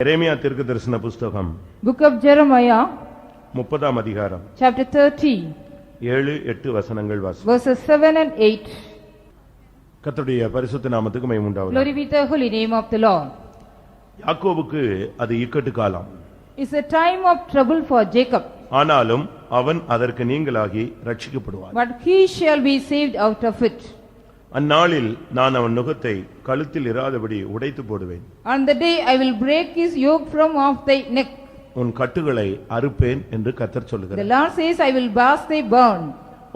எரேமியா தீர்க்கதரிசன புத்தகம் Book of Jeremiah, 30ஆம் அதிகாரம் chapter 30, 7-8 வசனங்கள் வாசி. verses 7 and 8. கர்த்தருடைய பரிசுத்த நாமத்துக்கு மகிமை உண்டாவதாக. Glory be to the holy name of the Lord. யாக்கோபுக்கு அது இக்கட்டு காலம். It's a time of trouble for Jacob, ஆனாலும் அவன் அதற்கு நீங்களாகி ரட்சிக்கப்படுவான். but he shall be saved out of it. அந்நாளில் நான் அவன் நுகத்தை கழுத்தில் இராதபடி உடைத்து போடுவேன். On the day I will break his yoke from off thy neck. உன் கட்டுகளை அறுப்பேன் என்று கர்த்தர் The சொல்லுகிறார். Lord says, I will burst thy bond.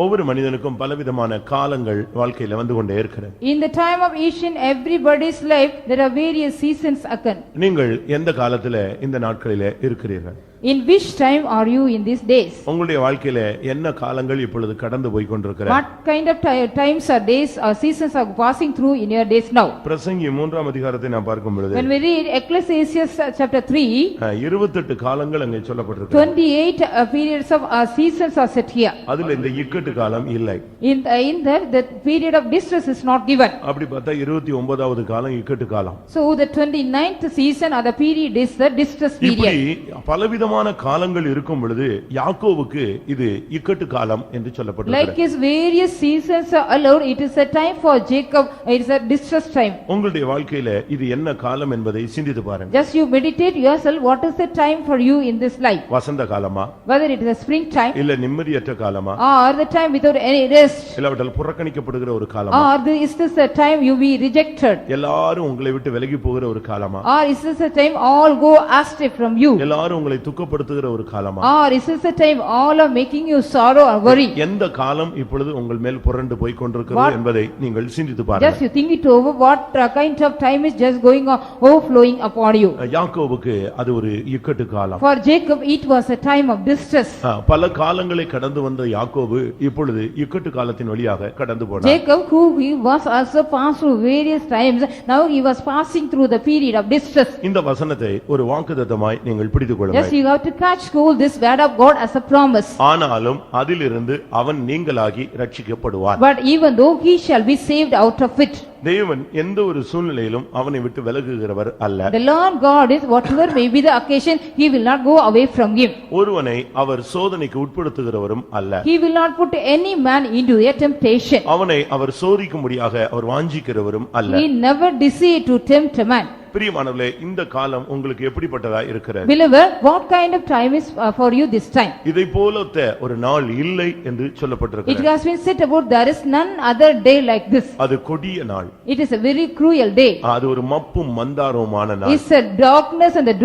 ஒவ்வொரு மனிதனுக்கும் பலவிதமான காலங்கள் வாழ்க்கையில வந்து கொண்டே இருக்கிறது. In the time of each and everybody's life, there are various seasons occur. நீங்கள் எந்த காலத்திலே இந்த நாட்களிலே இருக்கிறீர்கள்? In which time are you in these days? உங்களுடைய வாழ்க்கையில என்ன காலங்கள் இப்பொழுது கடந்து போய் கொண்டிருக்கிறது? What kind of times or days or seasons are passing through in your days now? பிரசங்கி 3ஆம் அதிகாரத்தை நாம் பார்க்கும் பொழுது When we read Ecclesiastes chapter 3, 28 காலங்கள் அங்கே சொல்லப்பட்டிருக்கு. 28 periods of seasons are set here. அதுல இந்த இக்கட்டு காலம் இல்லை. In that the period of distress is not given. அப்படி பார்த்தா 29வது காலம் இக்கட்டு காலம். So the 29th season or the period is the distress இப்படி period. பலவிதமான காலங்கள் இருக்கும் பொழுது யாக்கோபுக்கு இது இக்கட்டு காலம் என்று Like சொல்லப்பட்டிருக்கு. his various seasons are allowed, it is a time for Jacob, it is a distress time. உங்களுடைய வாழ்க்கையில இது என்ன காலம் என்பதை சிந்தித்து பாருங்க. Just you meditate yourself, what is the time for you in this life? வசந்த காலமா, Whether it is a spring time இல்ல நிம்மதியற்ற காலமா, or the time without any rest, இல்லாவிட்டால் புறக்கணிக்கப்படுகிற ஒரு காலமா, or is this a time you be rejected, எல்லாரும் உங்களை விட்டு விலகி போகிற ஒரு காலமா, or is this a time all go astray from you, எல்லாரும் உங்களை துக்கப்படுத்துகிற ஒரு காலமா, or is this a time all are making you sorrow or worry? எந்த காலம் இப்பொழுது உங்கள் மேல் புரண்டு போய் கொண்டிருக்கிறது என்பதை நீங்கள் சிந்தித்து Just பாருங்க. you think it over, what kind of time is just going on, overflowing upon you. யாக்கோபுக்கு அது ஒரு இக்கட்டு காலம். For Jacob it was a time of distress. பல காலங்களை கடந்து வந்த யாக்கோபு இப்பொழுது இக்கட்டு காலத்தின் வழியாக கடந்து போனார். Jacob, who he was also passed through various times, now he was passing through the period of distress. இந்த வசனத்தை ஒரு வாக்குத்தத்தமாய் நீங்கள் பிடித்துக் Yes, கொள்ளுங்கள். you have to catch hold this word of God as a promise. ஆனாலும் அதிலிருந்து அவன் நீங்களாகி ரட்சிக்கப்படுவான். But even though he shall be saved out of it. தேவன் எந்த ஒரு சூழ்நிலையிலும் அவனை விட்டு விலகுகிறவர் அல்ல. The Lord God is, whatever may be the occasion, he will not go away from him. ஒருவனை அவர் சோதனைக்கு உட்படுத்துகிறவரும் அல்ல. He will not put any man into a temptation. அவனை அவர் சோதிக்கும்படியாக அவர் வாஞ்சிக்கிறவரும் அல்ல. He never deceived to tempt a man. பிரியமானவர்களே, இந்த காலம் உங்களுக்கு எப்படிப்பட்டதா இருக்கிறது? Believer, what kind of time is for you this time? இதை போலத்த ஒரு நாள் இல்லை என்று It சொல்லப்பட்டிருக்கிறது. has been said about, there is none other day like this. அது கொடிய நாள். It is a very cruel day. அது ஒரு மப்பும் மந்தாரமான நாள். It's a darkness and the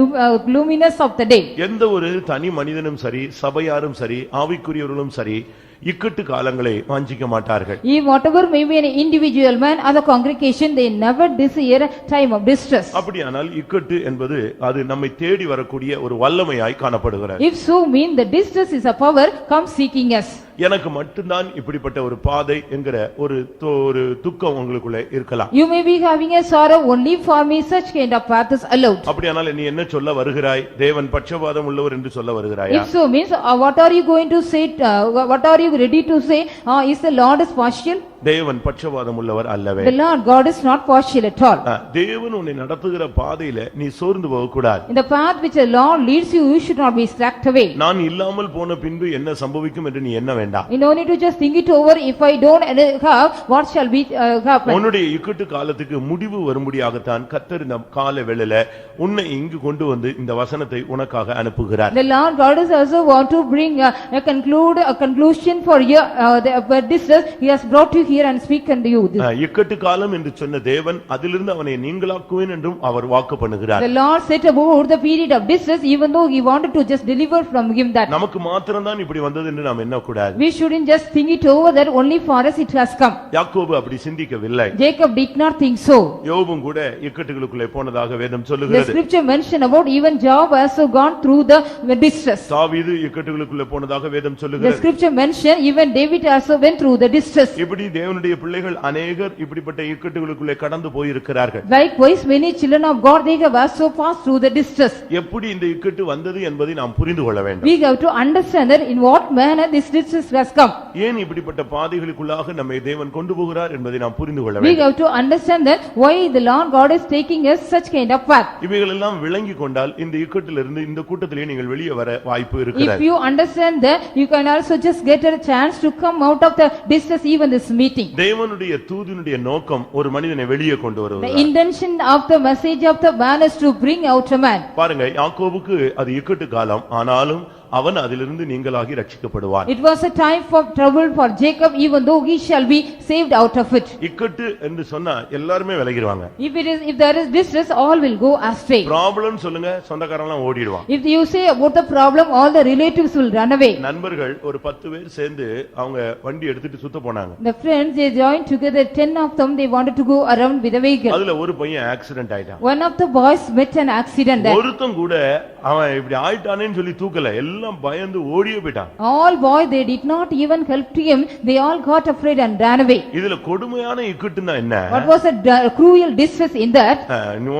gloominess of the day. எந்த ஒரு தனி மனிதனும் சரி, சபையாரும் சரி, ஆவிக்குரியவர்களும் சரி, இக்கட்டு காலங்களை வாஞ்சிக்க மாட்டார்கள். If whatever may be an individual man or the congregation, they never desire a time of distress. அப்படியானால் இக்கட்டு என்பது அது நம்மை தேடி வரக்கூடிய ஒரு வல்லமையாய் காணப்படுகிறது. If so mean the distress is a power come seeking us. எனக்கு மட்டும்தான் இப்படிப்பட்ட ஒரு பாதை என்கிற ஒரு துக்கம் உங்களுக்குள்ள இருக்கலாம். You may be having a sorrow, only for me such kind of path is allowed. அப்படியானால் நீ என்ன சொல்ல வருகிறாய்? தேவன் பட்சபாதம் உள்ளவர் என்று சொல்ல வருகிறாயா? If so means, what are you going to say, what are you ready to say? Is the Lord is partial? தேவன் பட்சபாதம் உள்ளவர் அல்லவே. The Lord God is not partial at all. தேவன் உன்னை நடத்துகிற பாதையில நீ சோர்ந்து போக கூடாது. In the path which the Lord leads you, you should not be slacked away. நான் இல்லாமல் போன பின்பு என்ன சம்பவிக்கும் என்று நீ என்ன வேண்டாம். You don't need to just think it over, if I don't have, what shall be happen? உன்னுடைய இக்கட்டு காலத்துக்கு முடிவு வரும்படியாகத்தான் கர்த்தர் இந்த கால வேளையில உன்னை இங்கு கொண்டு வந்து இந்த வசனத்தை உனக்காக அனுப்புகிறார். The Lord God is also want to bring a conclusion for your distress. He has brought you here and speak unto you. இக்கட்டு காலம் என்று சொன்ன தேவன் அதிலிருந்து அவனை நீங்களாக்குவேன் என்றும் அவர் வாக்கு பண்ணுகிறார். The Lord said about the period of distress, even though he wanted to just deliver from him that. நமக்கு மாத்திரம்தான் இப்படி வந்தது என்று நாம் எண்ணக்கூடாது. We shouldn't just think it over that only for us it has come. யாக்கோபு அப்படி சிந்திக்கவில்லை. Jacob did not think so. யோபும் கூட இக்கட்டுகளுக்குள்ளே போனதாக வேதம் The சொல்லுகிறது. scripture mention about even Job also gone through the distress. தாவீது இக்கட்டுகளுக்குள்ளே போனதாக வேதம் The சொல்லுகிறது. scripture mention even David also went through the distress. இப்படி தேவனுடைய பிள்ளைகள் அநேகர் இப்படிப்பட்ட இக்கட்டுகளுக்குள்ளே கடந்து போயிருக்கிறார்கள். Likewise, many children of God, they have also passed through the distress. எப்படி இந்த இக்கட்டு வந்தது என்பதை நாம் புரிந்து கொள்ள வேண்டும். We have to understand that in what manner this distress has come. ஏன் இப்படிப்பட்ட பாதைகளுக்குள்ளாக நம்மை தேவன் கொண்டு போகிறார் என்பதை நாம் புரிந்து கொள்ள We வேண்டும். have to understand that why the Lord God is taking us such kind of path. இவைகள் எல்லாம் விளங்கி கொண்டால் இந்த இக்கட்டிலிருந்து இந்த கூட்டத்திலே நீங்கள் வெளியே வர வாய்ப்பு If இருக்கிறது. you understand that, you can also just get a chance to come out of the distress even this meeting. தேவனுடைய தூதினுடைய நோக்கம் ஒரு மனிதனை வெளியே கொண்டு The வருவது. intention of the message of the man is to bring out a man. பாருங்க, யாக்கோபுக்கு அது இக்கட்டு காலம், ஆனாலும் அவன் அதிலிருந்து நீங்களாகி ரட்சிக்கப்படுவான். It was a time for trouble for Jacob, even though he shall be saved out of it. இக்கட்டு என்று சொன்னா எல்லாருமே விலகிடுவாங்க. If there is distress, all will go astray. Problem சொல்லுங்க, சொந்தக்காரன் எல்லாம் ஓடிடுவான். If you say about the problem, all the relatives will run away. நண்பர்கள் ஒரு 10 பேர் சேர்ந்து அவங்க வண்டி எடுத்துட்டு சுத்த போனாங்க. The friends, they joined together, 10 of them, they wanted to go around with a vehicle. அதுல ஒரு பையன் ஆக்சிடென்ட் ஆயிட்டான். One of the boys met an accident there. ஒருத்தன் கூட அவன் இப்படி ஆயிட்டானேன்னு சொல்லி தூக்கல, எல்லாம் பயந்து ஓடியே போயிட்டான். All boys, they did not even help to him, they all got afraid and ran away. இதுல கொடுமையான இக்கட்டுன்னா என்ன? What was a cruel distress in that?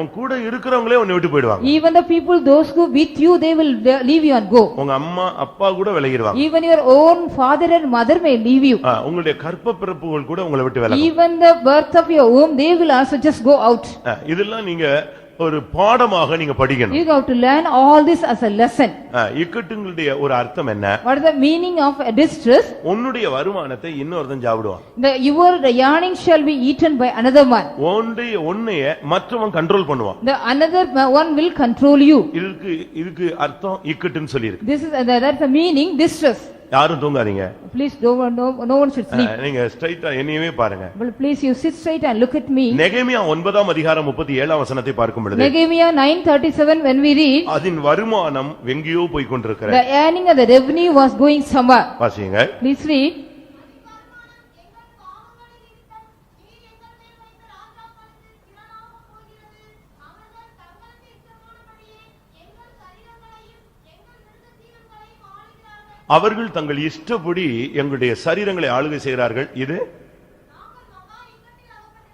உன் கூட இருக்கிறவங்களே உன்னை விட்டு போயிடுவாங்க. Even the people, those who with you, they will leave you and go. உங்க அம்மா அப்பா கூட விலகிடுவாங்க. Even your own father and mother may leave you. உங்களுடைய கற்ப பிறப்புகள் கூட உங்களை விட்டு விலகும். Even the birth of your womb, they will also just go out. இதெல்லாம் நீங்க ஒரு பாடமாக நீங்க படிக்கணும். You have to learn all this as a lesson. இக்கட்டுங்களுடைய ஒரு அர்த்தம் என்ன? What is the meaning of a distress? உன்னுடைய வருமானத்தை இன்னொருத்தன் சாப்பிடுவான். Your yearning shall be eaten by another one. உன்னைய மற்றவன் கண்ட்ரோல் பண்ணுவான். The another one will control you. இதுக்கு அர்த்தம் இக்கட்டுன்னு சொல்லி இருக்கு. This is that's the meaning, distress. யாரும் தூங்காதீங்க. Please no one should sleep. நீங்க ஸ்ட்ரைட்டா என்னையவே பாருங்க. But please you sit straight and look at me. நெகேமியா 9ஆம் அதிகாரம் 37ஆம் வசனத்தை பார்க்கும் பொழுது, Nehemiah 9:37, when we read, அதன் வருமானம் எங்கேயோ போய் கொண்டிருக்கிறது. the earning of the revenue was going somewhere. வாசிங்க. Please read. அவர்கள் தங்கள் இஷ்டப்படி எங்களுடைய சரீரங்களை ஆளுகை செய்கிறார்கள். இது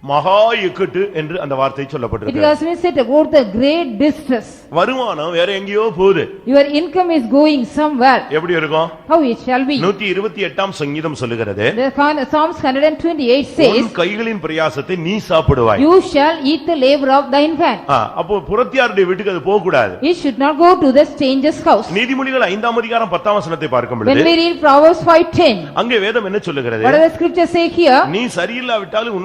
மகா இக்கட்டு என்று அந்த வார்த்தை It சொல்லப்பட்டிருக்கு. has been said about the great distress. வருமானம் வேற எங்கேயோ போகுது. Your income is going somewhere. எப்படி இருக்கும்? How it shall be? 128ஆம் சங்கீதம் சொல்லுகிறது, The Psalms 128 says, உன் கைகளின் பிரயாசத்தை நீ சாப்பிடுவாய். you shall eat the labor of thine hand. அப்போ புறத்தியாருடைய வீட்டுக்கு அது போக கூடாது. It should not go to the stranger's house. நீதிமொழிகள் 5ஆம் அதிகாரம் 10ஆம் வசனத்தை பார்க்கும் When பொழுது, we read Proverbs 5:10, அங்கே வேதம் என்ன சொல்லுகிறது? what does the scripture say here? நீ சரியில்லாவிட்டாலும்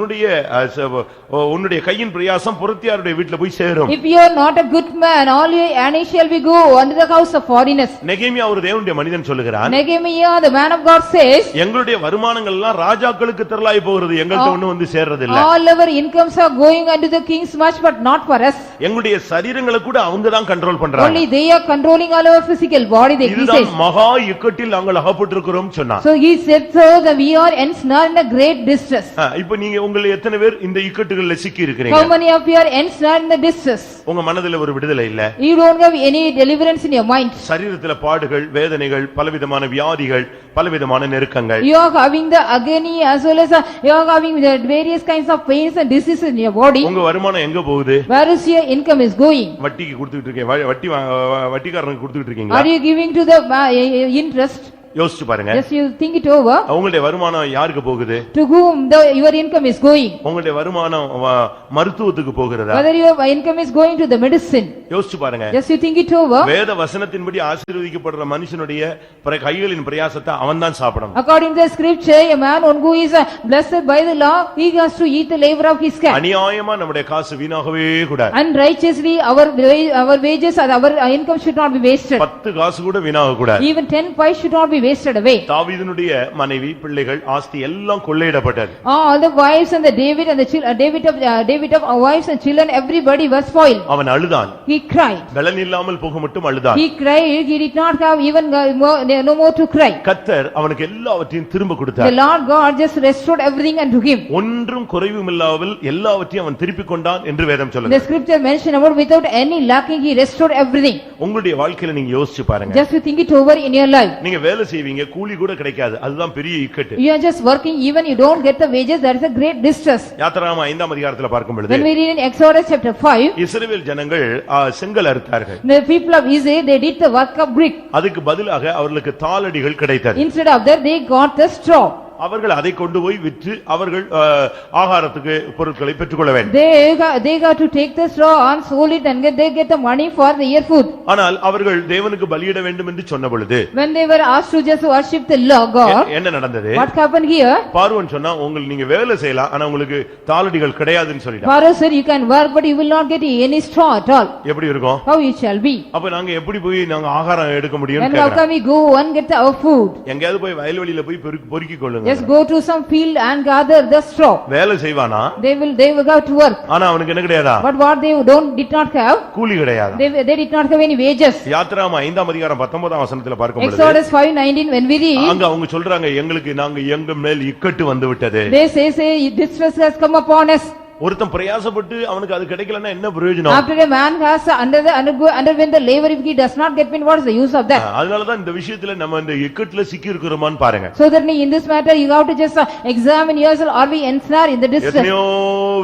உன்னுடைய கையின் பிரயாசம் புறத்தியாருடைய வீட்டுல போய் சேரும். If you are not a good man, all your earnings shall be go under the house of foreigners. நெகேமியா ஒரு தேவனுடைய மனிதன் சொல்லுகிறான், Nehemiah, the man of God, says, எங்களுடைய வருமானங்கள் எல்லாம் ராஜாக்களுக்கு திரளாய் போகிறது, எங்கள்ட்ட ஒண்ணு வந்து சேர்றது இல்ல. all our incomes are going unto the kings much, but not for us. எங்களுடைய சரீரங்களை கூட அவங்க தான் கண்ட்ரோல் பண்றாங்க. Only they are controlling all our physical body, he இதுதான் says. மகா இக்கட்டில் நாங்கள் அகப்பட்டிருக்கிறோம் சொன்னான். So he said, so that we are ensnared in a great distress. இப்ப நீங்க உங்களை எத்தனை பேர் இந்த இக்கட்டுகள்ல சிக்கி இருக்கிறீங்க? How many of you are ensnared in the distress? உங்க மனதில ஒரு விடுதலை இல்ல. You don't have any deliverance in your mind. சரீரத்தில பாடுகள், வேதனைகள், பலவிதமான வியாதிகள், பலவிதமான நெருக்கங்கள். You are having the agony as well as you are having the various kinds of pains and diseases in your body. உங்க வருமானம் எங்க போகுது? Where is your income is going? வட்டிக்கு கொடுத்துட்டு இருக்கீங்க, வட்டிக்காரனுக்கு கொடுத்துட்டு இருக்கீங்களா? Are you giving to the interest? யோசிச்சு பாருங்க. Yes, you think it over. உங்களுடைய வருமானம் யாருக்கு போகுது? To whom your income is going? உங்களுடைய வருமானம் மருத்துவத்துக்கு போகிறதா? Whether your income is going to the medicine? யோசிச்சு பாருங்க. Yes, you think it over. வேத வசனத்தின்படி ஆசீர்வதிக்கப்படுற மனுஷனுடைய கைகளின் பிரயாசத்தை அவன் தான் சாப்பிடணும். According to the scripture, a man who is blessed by the law, he has to eat the labor of his hand. அநியாயமா நம்முடைய காசு வீணாகவே கூடாது. Unrighteously our wages and our income should not be wasted. 10 காசு கூட வீணாக கூடாது. Even 10 paise should not be wasted away. தாவீதுனுடைய மனைவி, பிள்ளைகள், ஆஸ்தி எல்லாம் கொள்ளையிடப்பட்டது. All the wives and the David and the David of wives and children, everybody was spoiled. அவன் அழுதான். He cried. பலன் இல்லாமல் போக மட்டும் அழுதான். He cried, he did not have even no more to cry. கர்த்தர் அவனுக்கு எல்லாவற்றையும் திரும்ப The கொடுத்தார். Lord God just restored everything unto him. ஒன்றும் குறைவுமில்லாமல் எல்லாவற்றையும் அவன் திருப்பிக் கொண்டான் என்று வேதம் The சொல்லுது. scripture mention about without any lacking he restored everything. உங்களுடைய வாழ்க்கையில நீங்க யோசிச்சு பாருங்க. Just to think it over in your life. நீங்க வேலை செய்வீங்க, கூலி கூட கிடைக்காது. அதுதான் பெரிய இக்கட்டு. You are just working, even you don't get the wages, that is a great distress. யாத்திராகமம் 5ஆம் அதிகாரத்துல பார்க்கும் பொழுது When we read in Exodus chapter 5, இஸ்ரவேல் ஜனங்கள் செங்கல் அறுத்தார்கள். the people of Israel, they did the work of brick. அதுக்கு பதிலாக அவர்களுக்கு தாளடிகள் கிடைத்தது. Instead of that, they got the straw. அவர்கள் அதை கொண்டு போய் விற்று அவர்கள் ஆகாரத்துக்கு பொருட்களை பெற்றுக்கொள்ள வேண்டும். They got to take the straw and sold it and they get the money for the year food. ஆனால் அவர்கள் தேவனுக்கு பலியிட வேண்டும் என்று சொன்ன பொழுது When they were asked to just worship the Lord God, என்ன நடந்தது? what happened here? பார்வோன் சொன்னா உங்களுக்கு நீங்க வேலை செய்யலாம், ஆனா உங்களுக்கு தாளடிகள் கிடையாதுன்னு சொல்லிட்டான். Pharaoh said you can work but you will not get any straw at all. எப்படி இருக்கும்? How it shall be? அப்ப நாங்க எப்படி போய் நாங்க ஆகாரம் எடுக்க முடியும்னு And how கேக்குறாங்க. can we go and get our food? எங்கயாவது போய் வயல்வெளியில போய் பொறுக்கி கொள்ளுங்க. Just go to some field and gather the straw. வேலை செய்வானா? They will go to work. ஆனா அவனுக்கு என்ன கிடையாதா? But what they did not have, கூலி கிடையாது. they did not have any wages. யாத்திராகமம் 5ஆம் அதிகாரம் 19ஆம் வசனத்துல பார்க்கும் பொழுது Exodus 5:19 when we read, அங்க அவங்க சொல்றாங்க எங்களுக்கு நாங்க எங்க மேல் இக்கட்டு வந்து விட்டது. they say distress has come upon us. ஒருத்தன் பிரயாசப்பட்டு அவனுக்கு அது கிடைக்கலன்னா என்ன பிரயோஜனம்? After a man has underwent the labor, if he does not get paid, what is the use of that? அதனால தான் இந்த விஷயத்துல நம்ம இந்த இக்கட்டுல சிக்கி இருக்கிறோமான்னு பாருங்க. So that in this matter you have to just examine yourself, are we ensnared in the distress? எத்தனையோ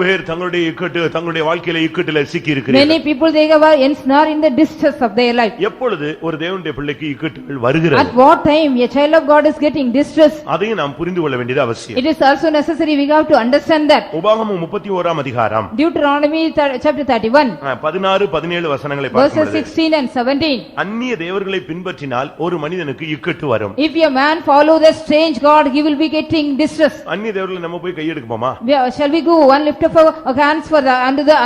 பேர் தங்களுடைய இக்கட்டு தங்களுடைய வாழ்க்கையில இக்கட்டுல சிக்கி இருக்கிறார்கள். Many people they are ensnared in the distress of their life. எப்பொழுது ஒரு தேவனுடைய பிள்ளைக்கு இக்கட்டுகள் வருகிறது? At what time a child of God is getting distress? அதையும் நாம் புரிந்து கொள்ள வேண்டியது அவசியம். It is also necessary we have to understand that. உபாகமம் 31ஆம் அதிகாரம் Deuteronomy chapter 31 16 17 வசனங்களை verses பார்க்கும் பொழுது 16 and 17. அந்நிய தேவர்களை பின்பற்றினால் ஒரு மனிதனுக்கு இக்கட்டு வரும். If a man follow the strange god, he will be getting distress. அந்நிய தேவர்களை நம்ம போய் கையெடுக்குமா? Shall we go and lift up our hands for the under the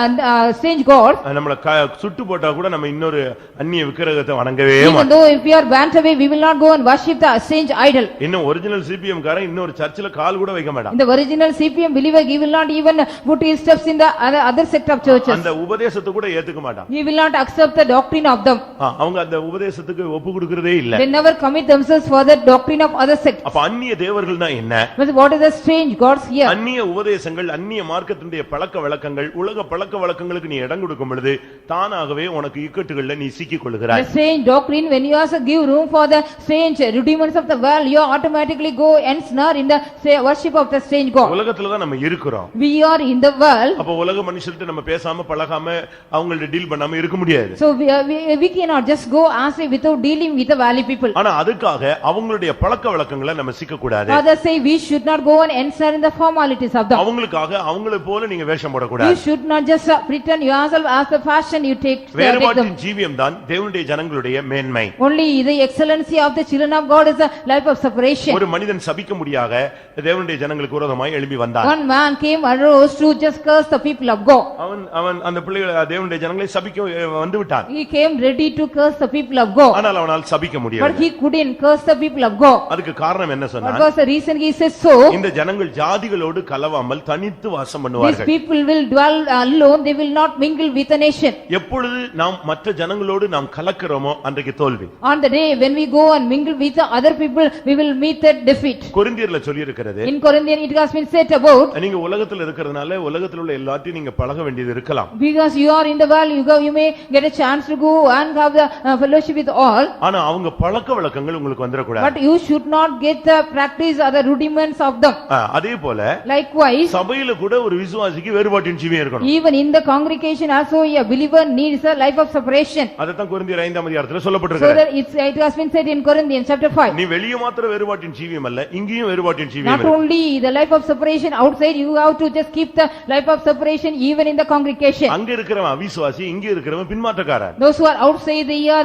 strange god? நம்மள சுட்டு போட்டா கூட நம்ம இன்னொரு அந்நிய விக்கிரகத்தை வணங்கவே Even மாட்டோம். though if we are burnt away, we will not go and worship the strange idol. இன்னும் ஒரிஜினல் சிபிஎம் காரன் இன்னொரு சர்ச்சில கால் கூட வைக்க மாட்டான். In the original CPM believer, he will not even put his steps in the other sect of churches. அந்த உபதேசத்தை கூட ஏத்துக்க மாட்டான். He will not accept the doctrine of them. அவங்க அந்த உபதேசத்துக்கு ஒப்பு கொடுக்கிறதே இல்ல. They never commit themselves for the doctrine of other sects. அப்ப அந்நிய தேவர்கள்னா என்ன? But what is the strange gods here? அந்நிய உபதேசங்கள் அந்நிய மார்க்கத்தினுடைய பழக்கவழக்கங்கள் உலக பழக்கவழக்கங்களுக்கு நீ இடம் கொடுக்கும் பொழுது தானாகவே உனக்கு இக்கட்டுகள்ல நீ சிக்கிக் கொள்கிறாய். The strange doctrine, when you also give room for the strange rudiments of the world, you automatically go and snare in the worship of the strange god. உலகத்துல தான் நம்ம இருக்கிறோம். We are in the world. அப்ப உலக மனுஷர்கிட்ட நம்ம பேசாம பழகாம அவங்கள்ட்ட deal பண்ணாம இருக்க முடியாது. So we cannot just go as without dealing with the valley people. ஆனா அதுக்காக அவங்களுடைய பழக்கவழக்கங்களை நம்ம சிக்க கூடாது. Others say we should not go and ensnare in the formalities of them. அவங்களுக்காக அவங்களை போல நீங்க வேஷம் போடக்கூடாது. You should not just pretend yourself as the fashion you take them. வேறுபாட்டின் ஜீவியம் தான் தேவனுடைய ஜனங்களுடைய மேன்மை. Only the excellency of the children of God is a life of separation. ஒரு மனிதன் சபிக்க முடியாத தேவனுடைய ஜனங்களுக்கு விரோதமாய் எழும்பி வந்தான். One man came and rose to just curse the people of God. அவன் அந்த பிள்ளைகளை தேவனுடைய ஜனங்களை சபிக்க வந்து விட்டான். He came ready to curse the people of God. ஆனால் அவனால் சபிக்க But முடியவில்லை. he couldn't curse the people of God. அதுக்கு காரணம் என்ன What சொன்னான்? was the reason he said so? இந்த ஜனங்கள் ஜாதிகளோடு கலவாமல் தனித்து வாசம் These பண்ணுவார்கள். people will dwell alone, they will not mingle with a nation. எப்பொழுது நாம் மற்ற ஜனங்களோடு நாம் கலக்கிறோமோ அன்றைக்கு தோல்வி. On the day when we go and mingle with the other people, we will meet that defeat. கொரிந்தியர்ல சொல்லி இருக்கிறது, In Corinthians it has been said about, நீங்க உலகத்துல இருக்கிறதுனால உலகத்துல உள்ள எல்லாத்தையும் நீங்க பழக வேண்டியது இருக்கலாம். because you are in the world, you may get a chance to go and have the fellowship with all. ஆனா அவங்க பழக்க வழக்கங்கள் உங்களுக்கு வந்துடக்கூடாது. But you should not get the practice or the rudiments of them. அதே போல Likewise, சபையில கூட ஒரு விசுவாசிக்கு வேறுபாட்டின் ஜீவியம் இருக்கணும். even in the congregation also a believer needs a life of separation. அதத்தான் கொரிந்தியர் 5ஆம் அதிகாரத்துல So சொல்லப்பட்டிருக்கிறது. that it has been said in Corinthians chapter 5. நீ வெளிய மாத்திர வேறுபாட்டின் ஜீவியம் அல்ல, இங்கேயும் வேறுபாட்டின் ஜீவியம் Not இருக்கு. only the life of separation outside, you have to just keep the life of separation even in the congregation. அங்க இருக்கிறவன் அவிசுவாசி, இங்க இருக்கிறவன் பின்மாற்றக்காரன். Those who are outside, they are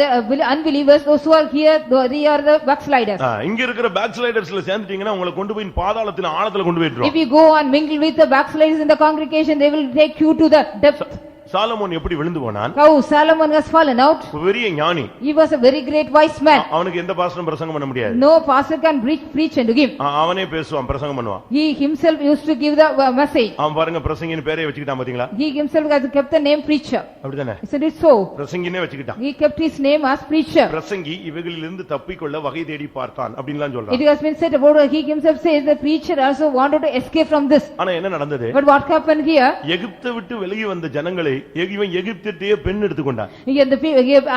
the unbelievers. Those who are here, they are the backsliders. இங்க இருக்கிற back ஸ்லைடர்ஸ்ல சேர்ந்துட்டீங்கன்னா உங்களை கொண்டு போய் பாதாளத்தின் ஆழத்துல கொண்டு If போயிடுறோம். you go and mingle with the backsliders in the congregation, they will take you to the depth. Solomon எப்படி விழுந்து போனான்? How Solomon was fallen out. பெரிய ஞானி. He was a very great wise man. அவனுக்கு எந்த பாஸ்டரும் பிரசங்கம் பண்ண முடியாது. No pastor can preach unto him. அவனே பேசுவான், பிரசங்கம் பண்ணுவான். He himself used to give the message. அவன் பாருங்க பிரசங்கின்னு பேரே வச்சுக்கிட்டான் பாத்தீங்களா? He himself has kept the name preacher. அப்படிதானே? Isn't it so? பிரசங்கினே வச்சுக்கிட்டான். He kept his name as preacher. பிரசங்கி இவைகளிலிருந்து தப்பிக்கொள்ள வகை தேடி பார்த்தான் அப்படின்லாம் சொல்றான். It has been said about he himself says the preacher also wanted to escape from this. ஆனா என்ன நடந்தது? But what happened here? எகிப்தை விட்டு வெளியே வந்த ஜனங்களை இவன் எகிப்திலேயே பெண் எடுத்துக்கொண்டான்.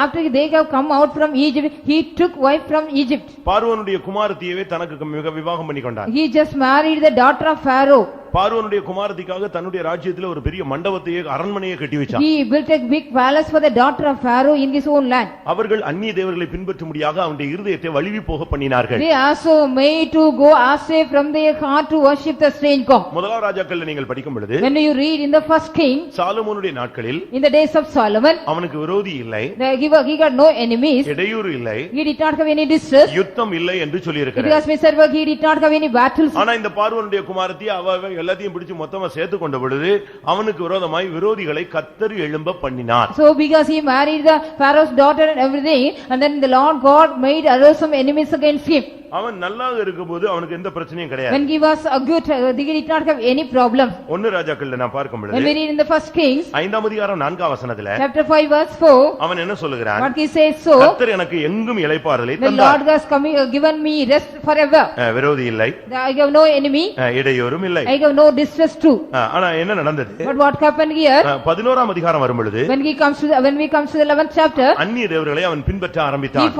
After they have come out from Egypt, he took wife from Egypt. பார்வோனுடைய குமாரத்தியவே தனக்கு விவாகம் பண்ணி கொண்டான். He just married the daughter of Pharaoh. பார்வோனுடைய குமாரத்திக்காக தன்னுடைய ராஜ்யத்திலே ஒரு பெரிய மண்டபத்தையே அரண்மனையை கட்டி வச்சான். He built a big palace for the daughter of Pharaoh in his own land. அவர்கள் அந்நிய தேவர்களை பின்பற்றும்படியாக அவனுடைய இருதயத்தை வலிவி போக பண்ணினார்கள். They also made to go astray from their heart to worship the strange god. முதலாம் ராஜாக்கள்ல நீங்கள் படிக்கும் பொழுது When you read in the first king, சாலமோனுடைய நாட்களில் in the days of Solomon, அவனுக்கு விரோதி இல்லை, he got no enemies, இடையூறு இல்லை, he did not have any distress, யுத்தம் இல்லை என்று சொல்லி it இருக்கிறார். was Mr. he did not have any battles. ஆனா இந்த பார்வோனுடைய குமாரத்தி அவ எல்லாத்தையும் பிடிச்சு மொத்தமா சேர்த்து கொண்ட பொழுது அவனுக்கு விரோதமாய் விரோதிகளை கர்த்தர் எழும்ப பண்ணினார். So because he married the Pharaoh's daughter and everything, and then the Lord God made arose some enemies against him. அவன் நல்லாக இருக்கும்போது அவனுக்கு எந்த பிரச்சனையும் கிடையாது. When he was a good, he did not have any problem. ஒன்னு ராஜாக்கள்ல நான் பார்க்கும் When பொழுது we read in the first Kings, 5ஆம் அதிகாரம் 4ஆம் வசனத்துல chapter 5 verse 4, அவன் என்ன சொல்லுகிறான்? what he says so, கர்த்தர் எனக்கு எங்கும் இளைப்பாறுதலை the தந்தார். Lord has given me rest forever. விரோதி இல்லை, I have no enemy, இடையூறும் இல்லை. I have no distress too. ஆனா என்ன நடந்தது? But what happened here? 11ஆம் அதிகாரம் வரும் பொழுது When we comes to the 11th chapter, அந்நிய தேவர்களை அவன் பின்பற்ற he ஆரம்பித்தான்.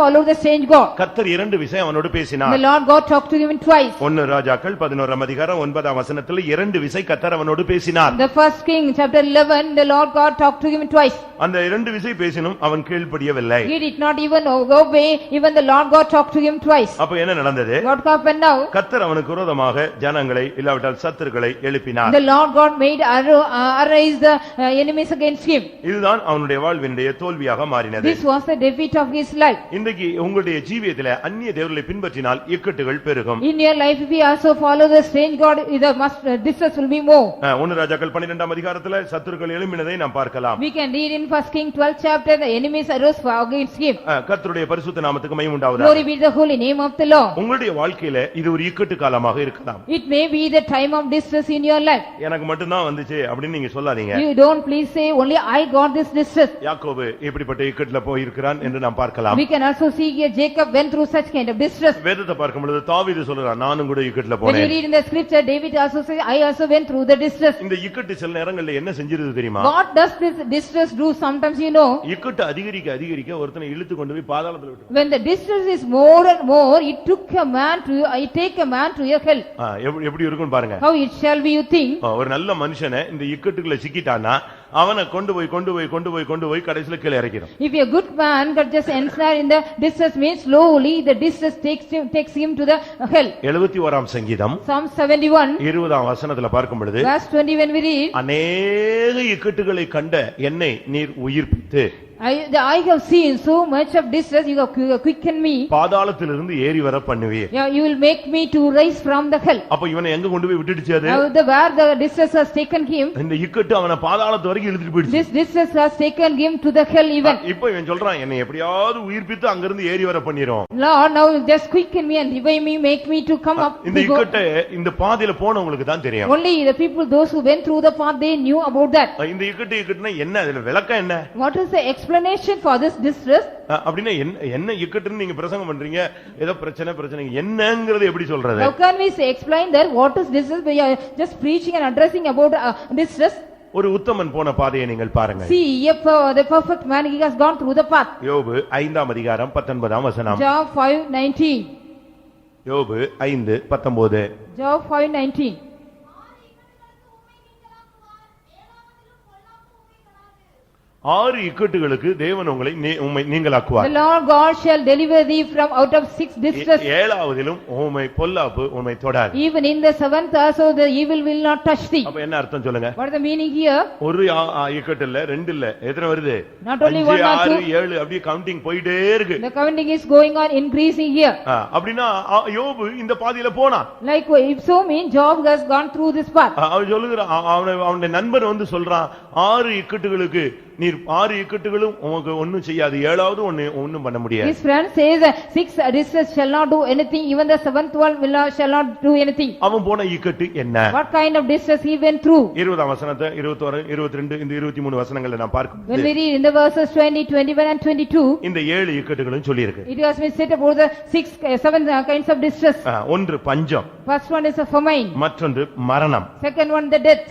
followed the strange god. கர்த்தர் இரண்டு விஷயம் அவனோடு The பேசினார். Lord God talked to him twice. ஒன்னு ராஜாக்கள் 11ஆம் அதிகாரம் 9ஆம் வசனத்துல இரண்டு விசை கர்த்தர் அவனோடு பேசினார். The first king, chapter 11, the Lord God talked to him twice. அந்த இரண்டு விசை பேசினும் அவன் கீழ்ப்படியவில்லை. He did not even obey, even the Lord God talked to him twice. அப்ப என்ன நடந்தது? What happened now? கர்த்தர் அவனுக்கு விரோதமாக ஜனங்களை இல்லாவிட்டால் சத்துருக்களை எழுப்பினார். The Lord God made arise the enemies against him. இதுதான் அவனுடைய வாழ்வினுடைய தோல்வியாக மாறினது. This was the defeat of his life. இன்றைக்கு உங்களுடைய ஜீவியத்திலே அந்நிய தேவர்களை பின்பற்றினால் இக்கட்டுகள் பெருகும். In your life, if you also follow the strange god, the distress will be more. ஒன்னு ராஜாக்கள் 12ஆம் அதிகாரத்துல சத்துருக்கள் எழும்பினதை நாம் பார்க்கலாம். We can read in 1 King 12 chapter, the enemies arose against him. கர்த்தருடைய பரிசுத்த நாமத்துக்கு மகிமை உண்டாவதாக. Glory be to the holy name of the Lord. உங்களுடைய வாழ்க்கையில இது ஒரு இக்கட்டு காலமாக இருக்கலாம். It may be the time of distress in your life. எனக்கு மட்டும் தான் வந்துச்சு அப்படின்னு நீங்க சொல்லாதீங்க. You don't please say only I got this distress. யாக்கோபு எப்படிப்பட்ட இக்கட்டுல போய் இருக்கிறான் என்று நாம் பார்க்கலாம். We can also see here Jacob went through such kind of distress. வேதத்தை பார்க்கும் பொழுது தாவீது சொல்றான் நானும் கூட இக்கட்டுல When you போனேன். read in the scripture, David also says, I also went through the distress. இந்த இக்கட்டு சில நேரங்கள்ல என்ன செஞ்சிருது தெரியுமா? What does this distress do? Sometimes you know, இக்கட்டு அதிகரிக்க அதிகரிக்க ஒருத்தனை இழுத்து கொண்டு போய் பாதாளத்துல விட்டு when the distress is more and more, it take a man to your hell. எப்படி இருக்கும்னு பாருங்க. How it shall be, you think? ஒரு நல்ல மனுஷனை இந்த இக்கட்டுக்குள்ள சிக்கிட்டானா அவனை கொண்டு போய் கடைசில கீழே இறக்கிறோம். If a good man got just ensnared in the distress, means slowly the distress takes him to the hell. 71ஆம் சங்கீதம் Psalm 71 20ஆம் வசனத்துல பார்க்கும் பொழுது verse 20, when we read, அநேக இக்கட்டுகளை கண்ட என்னை நீர் உயிர்ப்பித்து I have seen so much of distress, you have quickened me. பாதாளத்திலிருந்து ஏறி வர பண்ணுவீர். You will make me to rise from the hell. அப்ப இவனை எங்க கொண்டு போய் விட்டுடுச்சு அது? Where the distress has taken him, இந்த இக்கட்டு அவனை பாதாளத்து வரைக்கும் இழுத்துட்டு போயிடுச்சு. this distress has taken him to the hell even. இப்போ இவன் சொல்றான் என்னை எப்படியாவது உயிர்ப்பித்து அங்கிருந்து ஏறி வர பண்ணிரும். Lord, now just quicken me and revive me, make me to come up. இந்த இக்கட்டு இந்த பாதையில போனவங்களுக்கு தான் தெரியும். Only the people, those who went through the path, they knew about that. இந்த இக்கட்டுனா என்ன, அதுல விளக்கம் என்ன? What is the explanation for this distress? அப்படினா என்ன இக்கட்டுன்னு நீங்க பிரசங்கம் பண்றீங்க, ஏதோ பிரச்சனை என்னங்கிறது எப்படி சொல்றது? How can we say explain that what is distress? We are just preaching and addressing about distress. ஒரு உத்தமன் போன பாதையை நீங்கள் பாருங்க. See, the perfect man, he has gone through the path. யோபு 5ஆம் அதிகாரம் 19ஆம் வசனம். Job 5:19. யோபு 5:19. Job 5:19. ஆறு இக்கட்டுகளுக்கு தேவன் உங்களை நீங்களாக்குவார். The Lord God shall deliver thee from out of 6 distress. ஏழாவதிலும் உம்மை பொல்லாப்பு உம்மை தொடாது. Even in the 7th also the evil will not touch thee. அப்ப என்ன அர்த்தம் சொல்லுங்க? What is the meaning here? ஒரு இக்கட்டு இல்ல, ரெண்டு இல்ல, எத்தனை வருது? Not only 1 or 2, 6 7 அப்படியே கவுண்டிங் போயிட்டே இருக்கு. the counting is going on increasing here. அப்படினா யோபு இந்த பாதையில போனான். Like if so mean Job has gone through this path. அவன் சொல்லுகிறான், அவனுடைய நண்பன் வந்து சொல்றான், ஆறு இக்கட்டுகளுக்கு நீர் 6 இக்கட்டுகளும் உனக்கு ஒண்ணும் செய்யாது, ஏழாவது ஒண்ணும் பண்ண முடியாது. His friend says 6 distresses shall not do anything, even the 7th one shall not do anything. அவன் போன இக்கட்டு என்ன? What kind of distress he went through? 20ஆம் வசனத்தை 21 22 இந்த 23 வசனங்களை நான் பார்க்கும்போது When we read in the verses 20, 21 and 22, இந்த 7 இக்கட்டுகளும் சொல்லி இருக்கு. it has been said about the 7 kinds of distress. ஒன்று பஞ்சம், First one is a famine, மற்றொன்று மரணம், second one the death,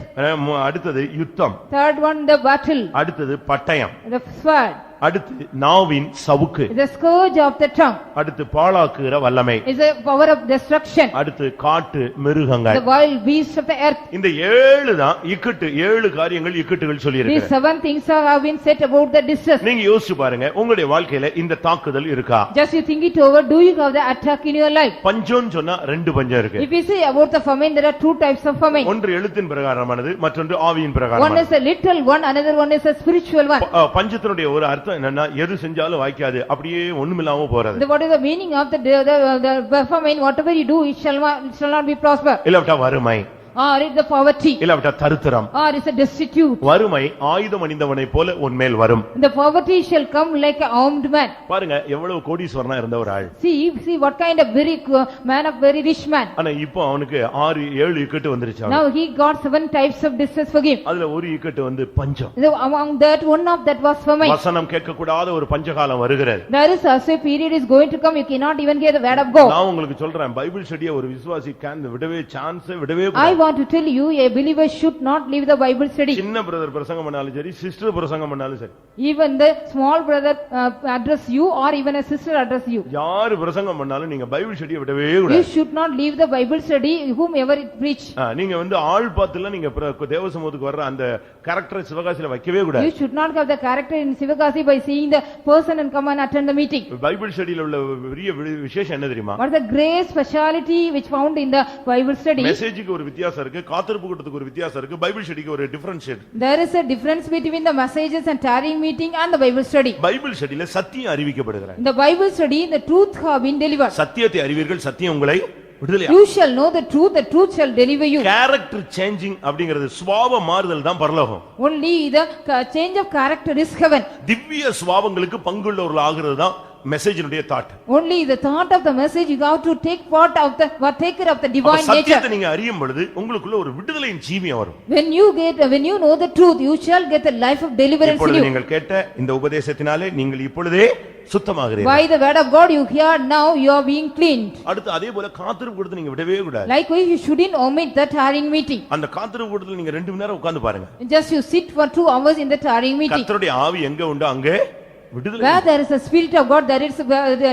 அடுத்தது யுத்தம், third one the battle, அடுத்தது பட்டயம், the sword, அடுத்து நாவின் சவுக்கு, the scourge of the tongue, அடுத்து பாழாக்குகிற வல்லமை, is a power of destruction, அடுத்து காட்டு மிருகங்கள். the wild beasts of the earth. இந்த 7 தான் இக்கட்டு, 7 காரியங்கள் இக்கட்டுகள் சொல்லி These இருக்கு. 7 things have been said about the distress. நீங்க யோசிச்சு பாருங்க, உங்களுடைய வாழ்க்கையில இந்த தாக்குதல் இருக்கா? Just you think it over, do you have the attack in your life? பஞ்சம் சொன்னா 2 பஞ்சம் இருக்கு. If you say about the famine, there are 2 types of famine. ஒன்று எழுத்தின் பிரகாரமானது, மற்றொன்று ஆவியின் One பிரகாரமானது. is a literal one, another one is a spiritual one. பஞ்சத்தினுடைய ஒரு அர்த்தம் என்னன்னா, எது செஞ்சாலும் வாய்க்காது, அப்படியே ஒண்ணுமில்லாம போறது. What is the meaning of the famine? Whatever you do, it shall not be prosper. இல்லாவிட்டா வறுமை, Or it's the poverty, இல்லாவிட்டா தரித்திரம். or it's a destitute. வறுமை ஆயுதம் அணிந்தவனை போல உன்மேல் வரும். The poverty shall come like an armed man. பாருங்க எவ்வளவு கோடீஸ்வரனா இருந்த ஒரு ஆள். See what kind of man of very rich man. ஆனா இப்போ அவனுக்கு 6 7 இக்கட்டு வந்துருச்சு. Now he got 7 types of distress for him. அதுல ஒரு இக்கட்டு வந்து பஞ்சம். Among that, one of that was famine. வசனம் கேட்க கூடாத ஒரு பஞ்சகாலம் வருகிறது. There is also a period is going to come, you cannot even hear the word of God. நான் உங்களுக்கு சொல்றேன், பைபிள் ஸ்டடியை ஒரு விசுவாசி விடவே சான்ஸ் விடவே I கூடாது. want to tell you, a believer should not leave the Bible study. சின்ன brother பிரசங்கம் பண்ணாலும் சரி, சிஸ்டர் பிரசங்கம் பண்ணாலும் சரி, Even the small brother address you, or even a sister address you. யாரு பிரசங்கம் பண்ணாலும் நீங்க பைபிள் ஸ்டடியை விடவே You கூடாது. should not leave the Bible study, whomever it preach. நீங்க வந்து ஆள் பார்த்துலாம் நீங்க தேவசமூகத்துக்கு வர்ற அந்த கேரக்டரை சிவகாசியில வைக்கவே கூடாது. You should not have the character in Sivakasi by seeing the person and come and attend the meeting. Bible ஸ்டடியில உள்ள பெரிய விசேஷம் என்ன தெரியுமா? What is the great speciality which found in the Bible study? மெசேஜுக்கு ஒரு வித்தியாசம் இருக்கு, காத்திருப்பு கூட்டத்துக்கு ஒரு வித்தியாசம் இருக்கு, பைபிள் ஸ்டடிக்கு ஒரு differentiate. There is a difference between the messages and tarrying meeting and the Bible study. Bible ஸ்டடியில சத்தியம் அறிவிக்கப்படுகிறது. In the Bible study, the truth have been delivered. சத்தியத்தை அறிவீர்கள், சத்தியம் உங்களை விடுதலை. You shall know the truth shall deliver you. Character changing அப்படிங்கிறது சுபாவ மாறுதல் தான் பரலோகம். Only the change of character is heaven. திவ்ய சுபாவங்களுக்கு பங்குள்ளவர்கள் ஆகிறது தான் மெசேஜினுடைய thought. Only the thought of the message you have to take part of the partaker of the divine nature. சத்தியத்தை நீங்க அறியும் பொழுது உங்களுக்குள்ள ஒரு விடுதலையின் ஜீவியம் வரும். When you know the truth, you shall get the life of deliverance in இப்பொழுது you. நீங்கள் கேட்ட இந்த உபதேசத்தினாலே நீங்கள் இப்பொழுதே சுத்தமாகிறீர்கள். By the word of God you hear, now you are being cleaned. அடுத்து அதே போல காத்திருப்பு கூட்டத்தை நீங்க விடவே கூடாது. Likewise, you shouldn't omit the tarrying meeting. அந்த காத்திருப்பு கூட்டத்தில் நீங்க 2 மணி நேரம் உட்கார்ந்து பாருங்க. Just you sit for 2 hours in the tarrying meeting. கர்த்தருடைய ஆவி எங்க உண்டோ அங்கே விடுதலை. Where there is a spirit of God, there is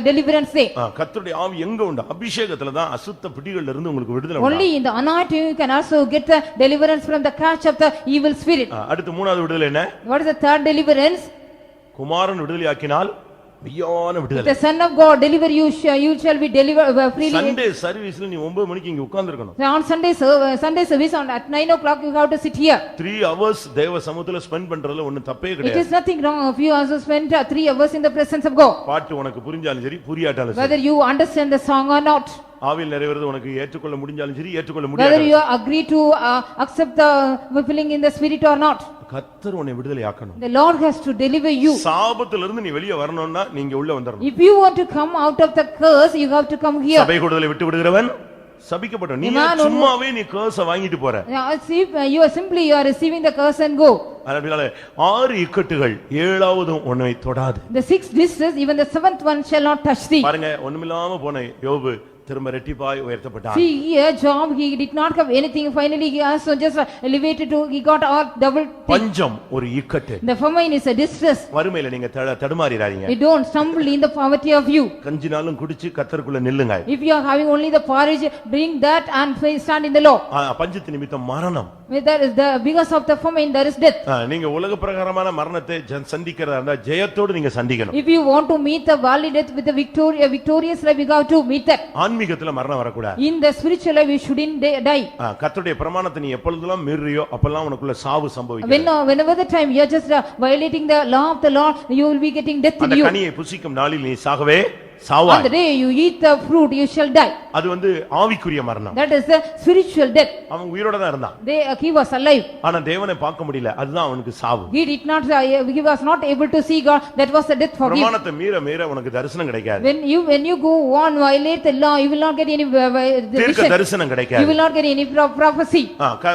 deliverance there. கர்த்தருடைய ஆவி எங்க உண்டோ அபிஷேகத்துல தான் அசுத்த பிடிகள்ல இருந்து உங்களுக்கு விடுதலை. Only in the anointing you can also get the deliverance from the catch of the evil spirit. அடுத்து மூணாவது விடுதலை என்ன? What is the third deliverance? குமாரன் விடுதலை ஆக்கினால் மெய்யான விடுதலை. The son of God deliver you, you shall be delivered freely. Sunday சர்வீஸ்ல நீ 9 மணிக்கு இங்க உட்கார்ந்து இருக்கணும். On Sunday service at 9 o'clock you have to sit here. 3 hours தேவ சமூகத்துல ஸ்பெண்ட் பண்றதுல ஒண்ணும் தப்பே It கிடையாது. is nothing wrong if you also spend 3 hours in the presence of God. பாட்டு உனக்கு புரிஞ்சாலும் சரி புரியாட்டாலும் சரி, Whether you understand the song or not, ஆவியில் நிறைவேறது உனக்கு ஏற்றுக்கொள்ள முடிஞ்சாலும் சரி ஏற்றுக்கொள்ள whether முடியாது, you agree to accept the filling in the spirit or not, கர்த்தர் உன்னை விடுதலை ஆக்கணும். the Lord has to deliver you. சாபத்துல இருந்து நீ வெளியே வரணும்னா நீங்க உள்ள வந்துறணும். If you want to come out of the curse, you have to come here. சபை கூடுதலை விட்டு விடுகிறவன் சபிக்கப்பட்டவன். நீ சும்மாவே நீ கர்ஸ வாங்கிட்டு போற. You are receiving the curse and go. அதனால 6 இக்கட்டுகள் 7வது உன்னை தொடாது. The 6 distresses, even the 7th one shall not touch thee. பாருங்க ஒண்ணுமில்லாம போன யோபு திரும்ப ரெட்டிப்பாய் உயர்த்தப்பட்டான். See here Job, he did not have anything, finally he also just elevated to, he got all double thing. பஞ்சம் ஒரு இக்கட்டு. The famine is a distress. வறுமையில நீங்க தடுமாறிராதீங்க. You don't stumble in the poverty of you. கஞ்சினாலும் குடிச்சு கர்த்தருக்குள்ள நில்லுங்க. If you are having only the porridge, bring that and stand in the law. பஞ்சத்து நிமித்தம் மரணம். There is the because of the famine there is death. நீங்க உலக பிரகாரமான மரணத்தை சந்திக்கிறதா இருந்தா ஜெயத்தோடு நீங்க சந்திக்கணும். If you want to meet the worldly death with the victorious life, you have to meet that. ஆன்மீகத்துல மரணம் வரக்கூடாது. In the spiritual life you shouldn't die. கர்த்தருடைய பிரமாணத்தை நீ எப்பொழுதெல்லாம் மீறியோ அப்பெல்லாம் உனக்குள்ள சாவு சம்பவிக்கும். Whenever the time you are just violating the law of the Lord, you will be getting death in you. அந்த கனியை புசிக்கும் நாளில் நீ சாகவே On சாவாய். the day you eat the fruit, you shall die. அது ஆவிக்குரிய மரணம். That is the spiritual death. அவன் உயிரோட தான் இருந்தான். He was alive. ஆனா தேவனை பார்க்க முடியல. அதுதான் அவனுக்கு சாவு. He was not able to see God. That was the death for him. பிரமாணத்தை மீற மீற உனக்கு தரிசனம் கிடைக்காது. When you go on violate the law, you will not get any தீர்க்க vision. தரிசனம் You கிடைக்காது. will not get any prophecy.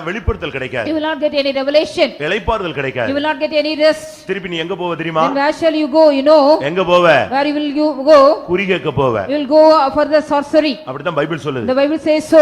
வெளிப்படுத்தல் கிடைக்காது. You will not get any revelation. இளைப்பாறுதல் You கிடைக்காது. will not get any rest. திருப்பி நீ எங்க போவ தெரியுமா? Then where shall you go, you know? எங்க போவ? Where will you go? குறி கேட்க போவ. You will go for the sorcery. அப்படிதான் பைபிள் சொல்லுது. The Bible says so.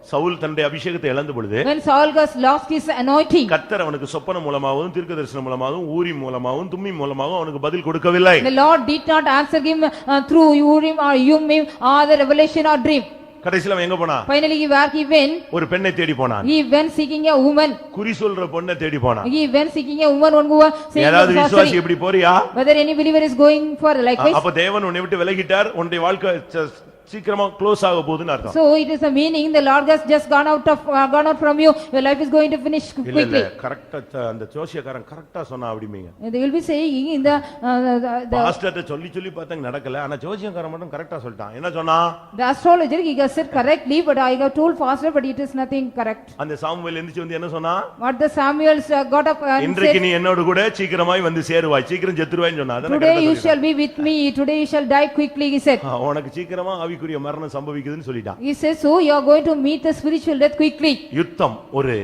Saul தன்னுடைய அபிஷேகத்தை இழந்த பொழுது When Saul has lost his anointing, கர்த்தர் அவனுக்கு சொப்பனம் மூலமாகவும் தீர்க்கதரிசனம் மூலமாகவும் ஊரி மூலமாகவும் தும்மி மூலமாகவும் அவனுக்கு பதில் கொடுக்கவில்லை. the Lord did not answer him through Urim or Thummim or the revelation or dream. கடைசில அவன் எங்க போனான்? Finally, where he went? ஒரு பெண்ணை தேடி போனான். He went seeking a woman. குறி சொல்ற பொண்ணை தேடி போனான். He went seeking a woman who was saying ஏதாவது the விசுவாசி sorcery. இப்படி போறியா? Whether any believer is going for likewise. அப்ப தேவன் உன்னை விட்டு விலகிட்டார், உன்னுடைய வாழ்க்கை சீக்கிரமா க்ளோஸ் ஆக போகுதுன்னு அர்த்தம். So it is a meaning the Lord has just gone out from you. Your life is going to finish இல்ல quickly. கரெக்ட்டா அந்த ஜோசியக்காரன் கரெக்ட்டா சொன்னா அப்படிமீங்க. They will be saying in the பாஸ்டர்ட்ட சொல்லி சொல்லி பார்த்தாங்க நடக்கல, ஆனா ஜோசியக்காரன் மட்டும் கரெக்ட்டா சொல்லிட்டான். என்ன சொன்னா? The astrologer he has said correctly, but I have told faster, but it is nothing correct. அந்த சாமுவேல் எந்திரிச்சு வந்து என்ன சொன்னா? What the Samuel got up and இன்றைக்கு said, நீ என்னோட கூட சீக்கிரமாய் வந்து சேருவாய், சீக்கிரம் செத்துருவாய்ன்னு சொன்னா. அத today you shall be with me, today you shall die quickly, he said. உனக்கு சீக்கிரமா ஆவிக்குரிய மரணம் சம்பவிக்குதுன்னு சொல்லிட்டான். He says so you are going to meet the spiritual death quickly. யுத்தம் ஒரு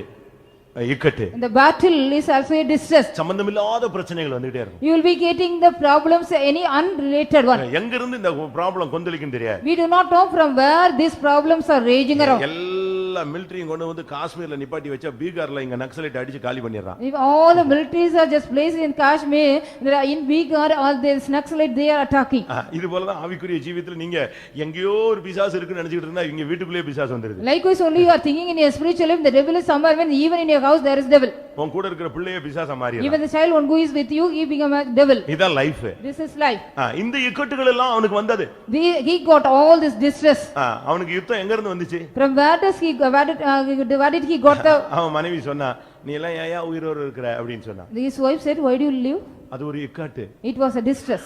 இக்கட்டு. And the battle is also a distress. சம்பந்தமில்லாத பிரச்சனைகள் வந்துட்டே இருக்கும். You will be getting the problems any unrelated one. எங்க இருந்து இந்த ப்ராப்ளம் கொந்தளிக்கும் தெரியாது. We do not know from where these problems are raging around. எல்லா மிலிட்டரியும் கொண்டு வந்து காஷ்மீர்ல நிப்பாட்டி வச்சா பீகார்ல இங்க நக்சலைட் அடிச்சு காலி பண்ணிடுறான். If all the militaries are just placed in Kashmir, there are in Bihar all these Naxalites they are attacking. இது போல தான் ஆவிக்குரிய ஜீவிதத்துல நீங்க எங்கேயோ ஒரு பிசாசு இருக்குன்னு நினைச்சிட்டு இருந்தா இங்க வீட்டுக்குள்ளே பிசாசு வந்துருது. Likewise only you are thinking in your spiritual life the devil is somewhere, when even in your house there is devil. உன் கூட இருக்கிற பிள்ளையே பிசாசா மாறிடுது. Even the child one who is with you he become a devil. இதான் life. This is life. இந்த இக்கட்டுகள் எல்லாம் அவனுக்கு வந்தது. He got all this distress. அவனுக்கு யுத்தம் எங்க இருந்து வந்துச்சு? From where did he got the அவன் மனைவி சொன்னா நீ எல்லாம் ஏன் உயிரோட இருக்கிற அப்படினு சொன்னா. His wife said, why do you live? அது ஒரு இக்கட்டு. It was a distress.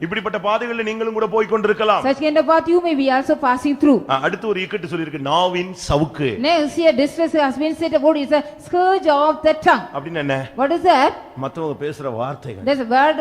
இப்படிப்பட்ட பாதைகளில் நீங்களும் கூட போய் கொண்டிருக்கலாம். Such kind of path you may be also passing through. அடுத்து ஒரு இக்கட்டு சொல்லி இருக்கு, நாவின் சவுக்கு. Next here distress has been said about is a scourge of the tongue. அப்படினா என்ன? What is that? மத்தவங்க பேசுற வார்த்தைகள். There's a word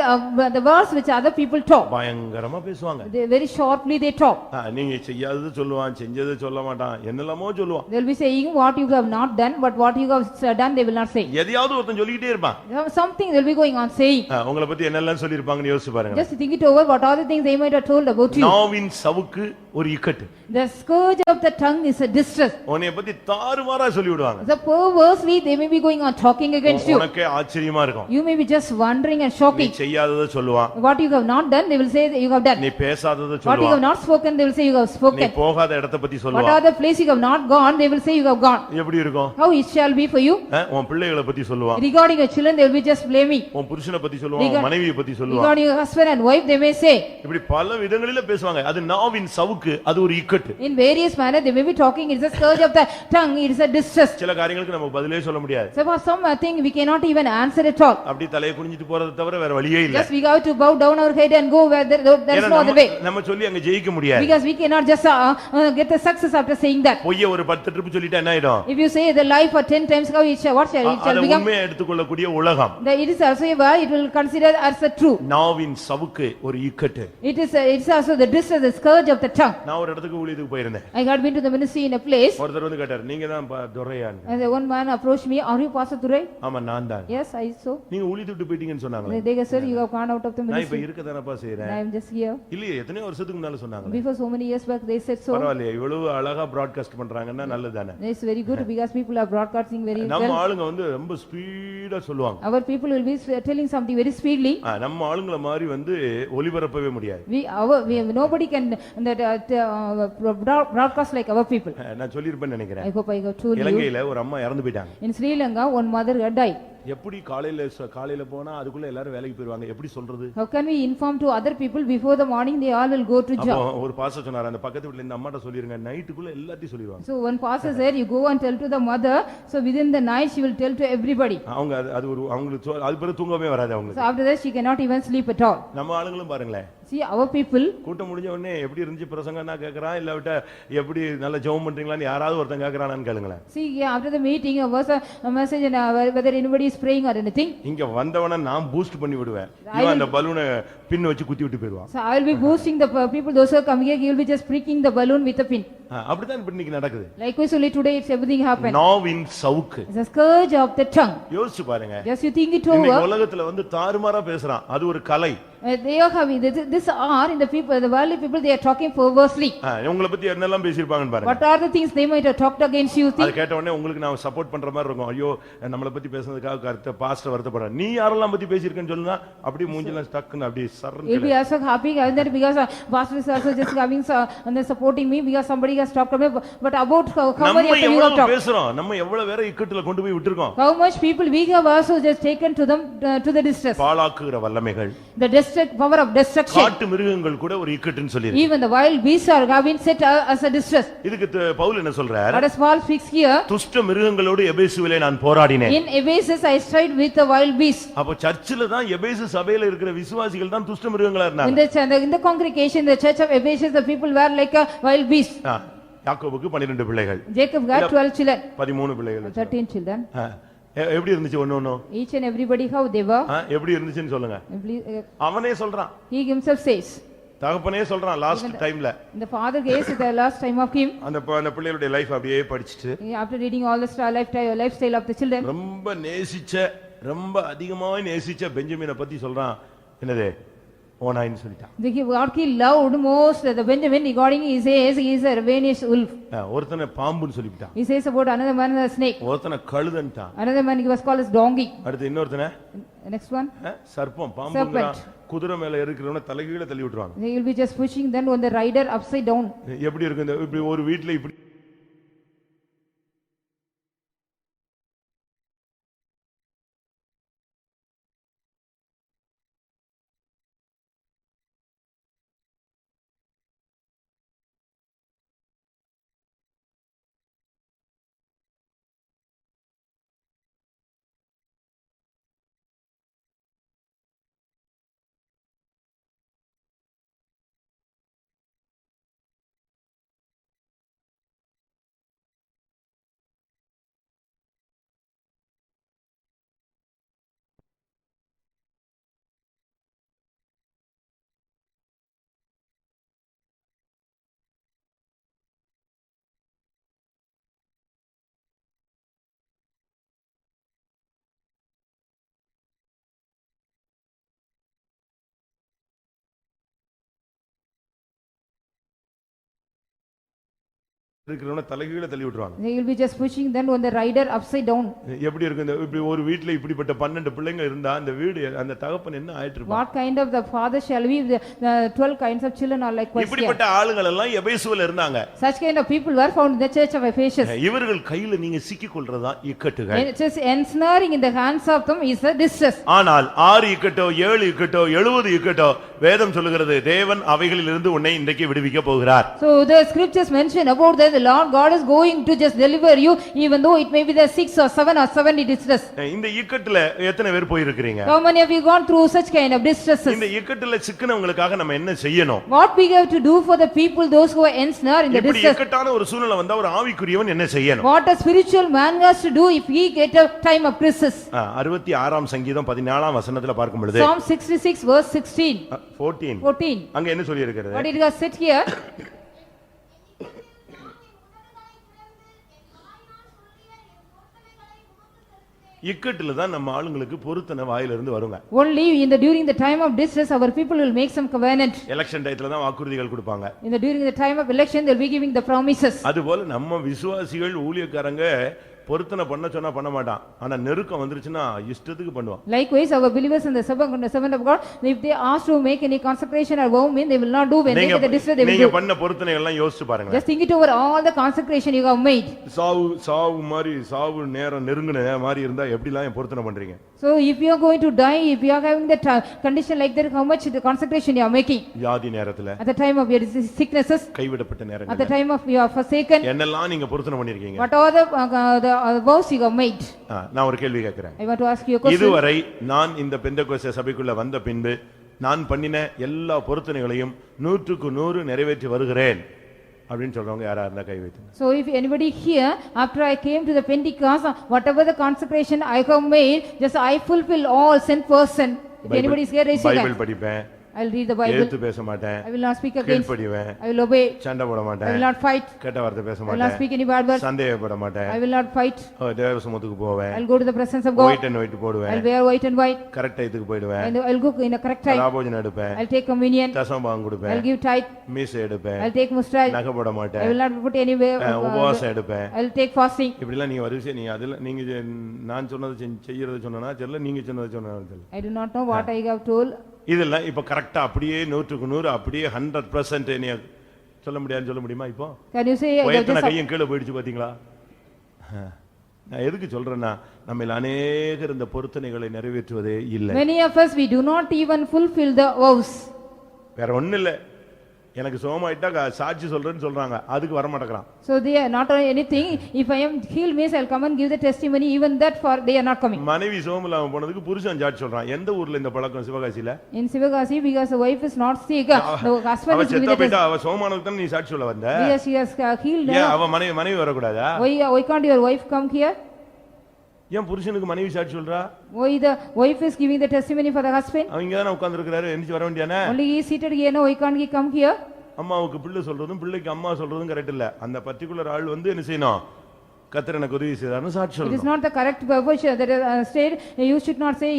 the words which other people talk. பயங்கரமா பேசுவாங்க. They very shortly they talk. நீங்க செய்யாதது சொல்லுவான், செஞ்சது சொல்ல மாட்டான், என்னெல்லாமோ சொல்லுவான். They'll be saying what you have not done, but what you have done they will not say. எதையாவது ஒருத்தன் சொல்லிட்டே இருப்பான். Something they'll be going on saying. உங்களை பத்தி என்னெல்லாம் சொல்லி இருப்பாங்கன்னு யோசிச்சு பாருங்க. Just think it over, what are the things they might have told about you. நாவின் சவுக்கு ஒரு இக்கட்டு. The scourge of the tongue is a distress. உன்னை பத்தி தாறுமாறா சொல்லி விடுவாங்க. The perversely they may be going on talking against you. உனக்கே ஆச்சரியமா இருக்கும். You may be just wondering and நீ shocking. செய்யாதத சொல்லுவான். What you have not done they will say that you have done. நீ பேசாதத What you have சொல்லுவான். not spoken they will say you have நீ spoken. போகாத இடத்தை பத்தி What சொல்லுவான். are the place you have not gone they will say you have gone. எப்படி இருக்கும்? How it shall be for you. உன் பிள்ளைகளை பத்தி சொல்லுவான். Regarding your children they will be just blaming. உன் புருஷனை பத்தி சொல்லுவான், உன் மனைவியை பத்தி சொல்லுவான். Regarding your husband and wife they may say. இப்படி பல விதங்களில பேசுவாங்க. அது நாவின் சவுக்கு, அது ஒரு இக்கட்டு. In various manner they may be talking, it is a scourge of the tongue, it is a distress. சில காரியங்களுக்கு நமக்கு பதிலே சொல்ல முடியாது. So for some thing we cannot even answer at all. அப்படி தலையை குனிஞ்சிட்டு போறதை தவிர வேற வழியே இல்ல. Just we have to bow down our head and go where there is no other way. நம்ம சொல்லி அங்க ஜெயிக்க முடியாது. Because we cannot just get the success after saying that. பொய்ய ஒரு 10 ட்ரிப் சொல்லிட்டா என்ன ஆயிடும்? If you say the lie for 10 times how it shall அது become? உண்மையை எடுத்துக்கொள்ளக்கூடிய உலகம். It is also a word it will consider as a true. நாவின் சவுக்கு ஒரு இக்கட்டு. It's also the distress, the scourge of the tongue. நான் ஒரு இடத்துக்கு ஊழியத்துக்கு போயிருந்தேன். I had been to the ministry in a place. ஒருத்தர் வந்து கேட்டார், நீங்க தான் துரையான்னு. And one man approached me, are you Pastor Thurai? ஆமா நான் தான். Yes, I so. நீங்க ஊழியத்தை விட்டு போயிட்டீங்கன்னு சொன்னாங்க. They said you have gone out of the நான் இப்ப ministry. இருக்க தானப்பா செய்றேன். I am just here. இல்லையே எத்தனை வருஷத்துக்கு முன்னால சொன்னாங்க. Before so many years back they said so. பரவாயில்லையே இவ்வளவு அழகா பிராட்காஸ்ட் பண்றாங்கன்னா நல்லதுதானே. It's very good because people are broadcasting very well. நம்ம ஆளுங்க வந்து ரொம்ப ஸ்பீடா சொல்லுவாங்க. Our people will be telling something very speedily. நம்ம ஆளுங்கள மாதிரி வந்து ஒலிபரப்பவே முடியாது. Nobody can broadcast like our people. நான் சொல்லிருப்பேன்னு நினைக்கிறேன். I hope I have told you. இலங்கையில ஒரு அம்மா இறந்து போயிட்டாங்க. In Sri Lanka one mother had died. எப்படி காலையில போனா அதுக்குள்ள எல்லாரும் வேலைக்கு போயிடுவாங்க, எப்படி சொல்றது? How can we inform to other people before the morning they all will go to job? அப்போ ஒரு பாஸ்டர் சொன்னாரு, அந்த பக்கத்து வீட்ல இந்த அம்மாட்ட சொல்லிருங்க நைட்டுக்குள்ள எல்லாத்தையும் சொல்லிடுவாங்க. So one pastor said you go and tell to the mother, so within the night she will tell to everybody. அவங்க அது ஒரு அவங்களுக்கு அது பிறகு தூங்கவே வராது அவங்களுக்கு. So after that she cannot even sleep at all. நம்ம ஆளுங்களும் பாருங்களேன். See, our people, கூட்டம் முடிஞ்ச உடனே எப்படி இருந்துச்சு பிரசங்கம்னா கேக்குறான், இல்ல விட்ட எப்படி நல்ல ஜெபம் பண்றீங்களான்னு யாராவது ஒருத்தன் கேக்குறானான்னு கேளுங்களேன். see, yeah, after the meeting, was a message and whether anybody is praying or anything. இங்க வந்தவன நான் பூஸ்ட் பண்ணி விடுவேன். இவன் அந்த பலூனை பின் வச்சு குத்தி விட்டு போயிடுவான். So I will be boosting the people, those who are coming here, he will be just pricking the balloon with a pin. அப்படிதான் இப்ப இன்னைக்கு நடக்குது. Likewise only today it's everything happened. நாவின் சவுக்கு. It's a scourge of the tongue. யோசிச்சு பாருங்க. Just you think it over. இன்னைக்கு உலகத்துல வந்து தாறுமாறா பேசுறான். அது ஒரு கலை. They are having this are in the people, the worldly people, they are talking perversely. உங்களை பத்தி என்னெல்லாம் பேசிருப்பாங்கன்னு பாருங்க. What are the things they might have talked against you? அது கேட்ட உடனே உங்களுக்கு நான் சப்போர்ட் பண்ற மாதிரி இருக்கும். ஐயோ நம்மளை பத்தி பேசுனதுக்காக கரெக்ட்டா பாஸ்டர் வருத்தப்படுறார். நீ யாரெல்லாம் பத்தி பேசிருக்கன்னு சொல்லுனா அப்படியே மூஞ்சில ஸ்டக்னு அப்படியே சர்ன்னு. You'll be also happy and that because pastor is also just having and then supporting me because somebody has talked about me, but about how many of you have talked. பேசுறோம். நம்ம எவ்வளவு வேற இக்கட்டுல கொண்டு போய் விட்டுருக்கோம். How much people we have also just taken to them to the distress. பாழாக்குகிற வல்லமைகள். The power of destruction. காட்டு மிருகங்கள் கூட ஒரு இக்கட்டுன்னு சொல்லிருக்கு. Even the wild beasts are have been set as a distress. இதுக்கு பவுல் என்ன சொல்றார்? What a small fix here. துஷ்ட மிருகங்களோடு எபேசுவிலே நான் போராடினேன். In Ephesus I stride with the wild beasts. அப்ப சர்ச்சில தான் எபேசு சபையில இருக்கிற விசுவாசிகள் தான் துஷ்ட மிருகங்களா இருந்தாங்க. In the congregation, the church of Ephesus, the people were like a wild beast. யாக்கோபுக்கு 12 பிள்ளைகள். Jacob got 12 children. 13 பிள்ளைகள். 13 children. எப்படி இருந்துச்சு ஒண்ணு? Each and everybody how they were. எப்படி இருந்துச்சுன்னு சொல்லுங்க. அவனே சொல்றான். He himself says. தகப்பனே சொல்றான் லாஸ்ட் டைம்ல. The father gave the last time of him. அந்த பிள்ளைகளுடைய லைஃப் அப்படியே படிச்சிட்டு. After reading all the lifestyle of the children. ரொம்ப நேசிச்ச ரொம்ப அதிகமாக நேசிச்ச பெஞ்சமினை பத்தி சொல்றான். என்னது? ஓனாயின்னு சொல்லிட்டான். What he loved most the Benjamin regarding he says he is a ravenous wolf. ஒருத்தனை பாம்புன்னு சொல்லிட்டான். He says about another man a snake. ஒருத்தனை கழுதன்ட்டான். Another man he was called as donkey. அடுத்து இன்னொருத்தனை? Next one? சர்ப்பம் பாம்புங்கறான். குதிரை மேல இருக்கிறவன தலைகீழ தள்ளி விட்டுருவாங்க. They will be just pushing then on the rider upside down. எப்படி இருக்கு இந்த இப்படி ஒரு வீட்ல இப்படி இருக்கிறவன தலைகீழ தள்ளி விட்டுருவாங்க. They will be just pushing then on the rider upside down. எப்படி இருக்கு இந்த இப்படி ஒரு வீட்ல இப்படிப்பட்ட 12 பிள்ளைங்க இருந்தா அந்த வீடு அந்த தகப்பன் என்ன ஆயிட்டு இருப்பான்? What kind of the father shall be? The 12 kinds of children are like இப்படிப்பட்ட ஆளுங்க எல்லாம் எபேசுல இருந்தாங்க. Such kind of people were found in the church of Ephesus. இவர்கள் கையில நீங்க சிக்கிக் கொள்றதா இக்கட்டுகள். And it is ensnaring in the hands of them is a distress. ஆனால் 6 இக்கட்டோ 7 இக்கட்டோ 70 இக்கட்டோ வேதம் சொல்லுகிறது தேவன் அவைகளிலிருந்து உன்னை இன்றைக்கு விடுவிக்க போகிறார். So the scriptures mention about that the Lord God is going to just deliver you even though it may be the 6 or 7 or 70 distress. இந்த இக்கட்டுல எத்தனை பேர் போய் இருக்கீங்க? How many of you gone through such kind of distresses? இந்த இக்கட்டுல சிக்கனவங்களுக்காக நம்ம என்ன செய்யணும்? What we have to do for the people those who are ensnared in the இப்படி distress? இக்கட்டான ஒரு சூழ்நிலை வந்தா ஒரு ஆவிக்குரியவன் என்ன செய்யணும்? What a spiritual man has to do if he get a time of crisis? 66ஆம் சங்கீதம் 14ஆம் வசனத்துல பார்க்கும் பொழுது Psalm 66 verse 16. 14. அங்க என்ன சொல்லி இருக்கிறது? What it has said here? இக்கட்டுல தான் நம்ம ஆளுங்களுக்கு பொருத்தன வாயில இருந்து வருங்க. Only during the time of distress our people will make some covenant. Election டயத்துல தான் வாக்குறுதிகள் கொடுப்பாங்க. During the time of election they will be giving the promises. அதுபோல நம்ம விசுவாசிகள் ஊழியக்காரங்க பொருத்தனை பண்ண சொன்னா பண்ண மாட்டான். ஆனா நெருக்கம் வந்துருச்சுன்னா இஷ்டத்துக்கு பண்ணுவான். Likewise our believers and the servant of God if they ask to make any consecration or vow they will not do when they get the distress they will do. நீங்க பண்ண பொருத்தனை எல்லாம் யோசிச்சு பாருங்க. Just think it over all the consecration you have made. சாவு நேரம் நெருங்குன மாதிரி இருந்தா எப்படிலாம் பொருத்தனை பண்றீங்க? So if you are going to die, if you are having that condition like that, how much the consecration you are making? வியாதி நேரத்துல, at the time of your sicknesses, கைவிடப்பட்ட நேரங்கள்ல, at the time of you are forsaken, என்னெல்லாம் நீங்க பொருத்தனை பண்ணிருக்கீங்க? what are the vows you have made? நான் ஒரு கேள்வி கேக்குறேன். I want to ask you a question. இதுவரை நான் இந்த பெந்தெகோஸ்தே சபைக்குள்ள வந்த பின்பு நான் பண்ணின எல்லா பொருத்தனைகளையும் 100% நிறைவேற்றி வருகிறேன் அப்படின்னு சொல்றவங்க யாரா இருந்தா கை வைத்து. So if anybody here, after I came to the Pentecost, whatever the consecration I have made, just I fulfill all 100%. If anybody is here, raise your Bible hand. படிப்பேன், I will read the Bible. எழுத்து பேச மாட்டேன், I will not speak against. கீழ்ப்படிவேன், I will obey. சண்டை போட I மாட்டேன், will not fight. கெட்ட வார்த்தை பேச I will not மாட்டேன், speak any bad words. சந்தேகப்பட மாட்டேன், I will not fight. தேவ சமூகத்துக்கு போவேன், I will go to the presence of God. White and white I போடுவேன், will wear white and white. Correct டைத்துக்கு போயிடுவேன், And I will go in a correct time. ராபோஜனம் எடுப்பேன், I will take communion. தசமபாகம் I கொடுப்பேன், will give tithe. மீசை எடுப்பேன், I will take mustache. நகை போட I மாட்டேன், will not put any way. உபவாசம் எடுப்பேன். I will take fasting. இப்படிலாம் நீங்க வரிசை நீங்க அதுல நீங்க நான் சொன்னது செய்யறது சொன்னா தெரியல, நீங்க சொன்னது சொன்னா தெரியல. I do not know what I have told. இதெல்லாம் இப்ப கரெக்டா அப்படியே 100% அப்படியே 100% என்னைய சொல்ல முடியாதுன்னு சொல்ல முடியுமா? இப்போ Can you say I have வயத்தன just கையும் கீழே போயிடுச்சு பாத்தீங்களா? நான் எதுக்கு சொல்றேன்னா நம்மள அநேகர் இந்த பொருத்தனைகளை நிறைவேற்றுவதே இல்லை. many of us we do not even fulfill the vows. வேற ஒண்ணு இல்ல, எனக்கு சோமாயிட்டா சாட்சி சொல்றேன்னு சொல்றாங்க, அதுக்கு வர மாட்டேங்கிறான். So they are not doing anything. If I am healed means I will come and give the testimony, even that for they are not coming. மனைவி சோமலாம போனதுக்கு புருஷன் சாட்சி சொல்றான். எந்த ஊர்ல இந்த பழக்கம்? சிவகாசியில. In Sivagasi, because the wife is not sick, the husband அவ is giving செத்த the போயிட்டா, testimony. அவ சோமானதுக்கு தான் நீ சாட்சி சொல்ல வந்த. Because she has healed. ஏன் அவ மனைவி வரக்கூடாதா? Why can't your wife come here? ஏன் புருஷனுக்கு மனைவி சாட்சி சொல்றா? Why the wife is giving the testimony for the husband? அவங்க இங்க தான உட்கார்ந்திருக்காரு, எந்திரிச்சு வர வேண்டியானே? Only he is seated here, no, why can't he come here? அம்மாவுக்கு பிள்ளை சொல்றதும் பிள்ளைக்கு அம்மா சொல்றதும் கரெக்ட் இல்ல. அந்த பர்టిక్యులர் ஆள் வந்து என்ன செய்யணும்? கர்த்தர் எனக்கு உதவி செய்தார்னு சாட்சி It is சொல்லணும். not the correct purpose that said, you should not say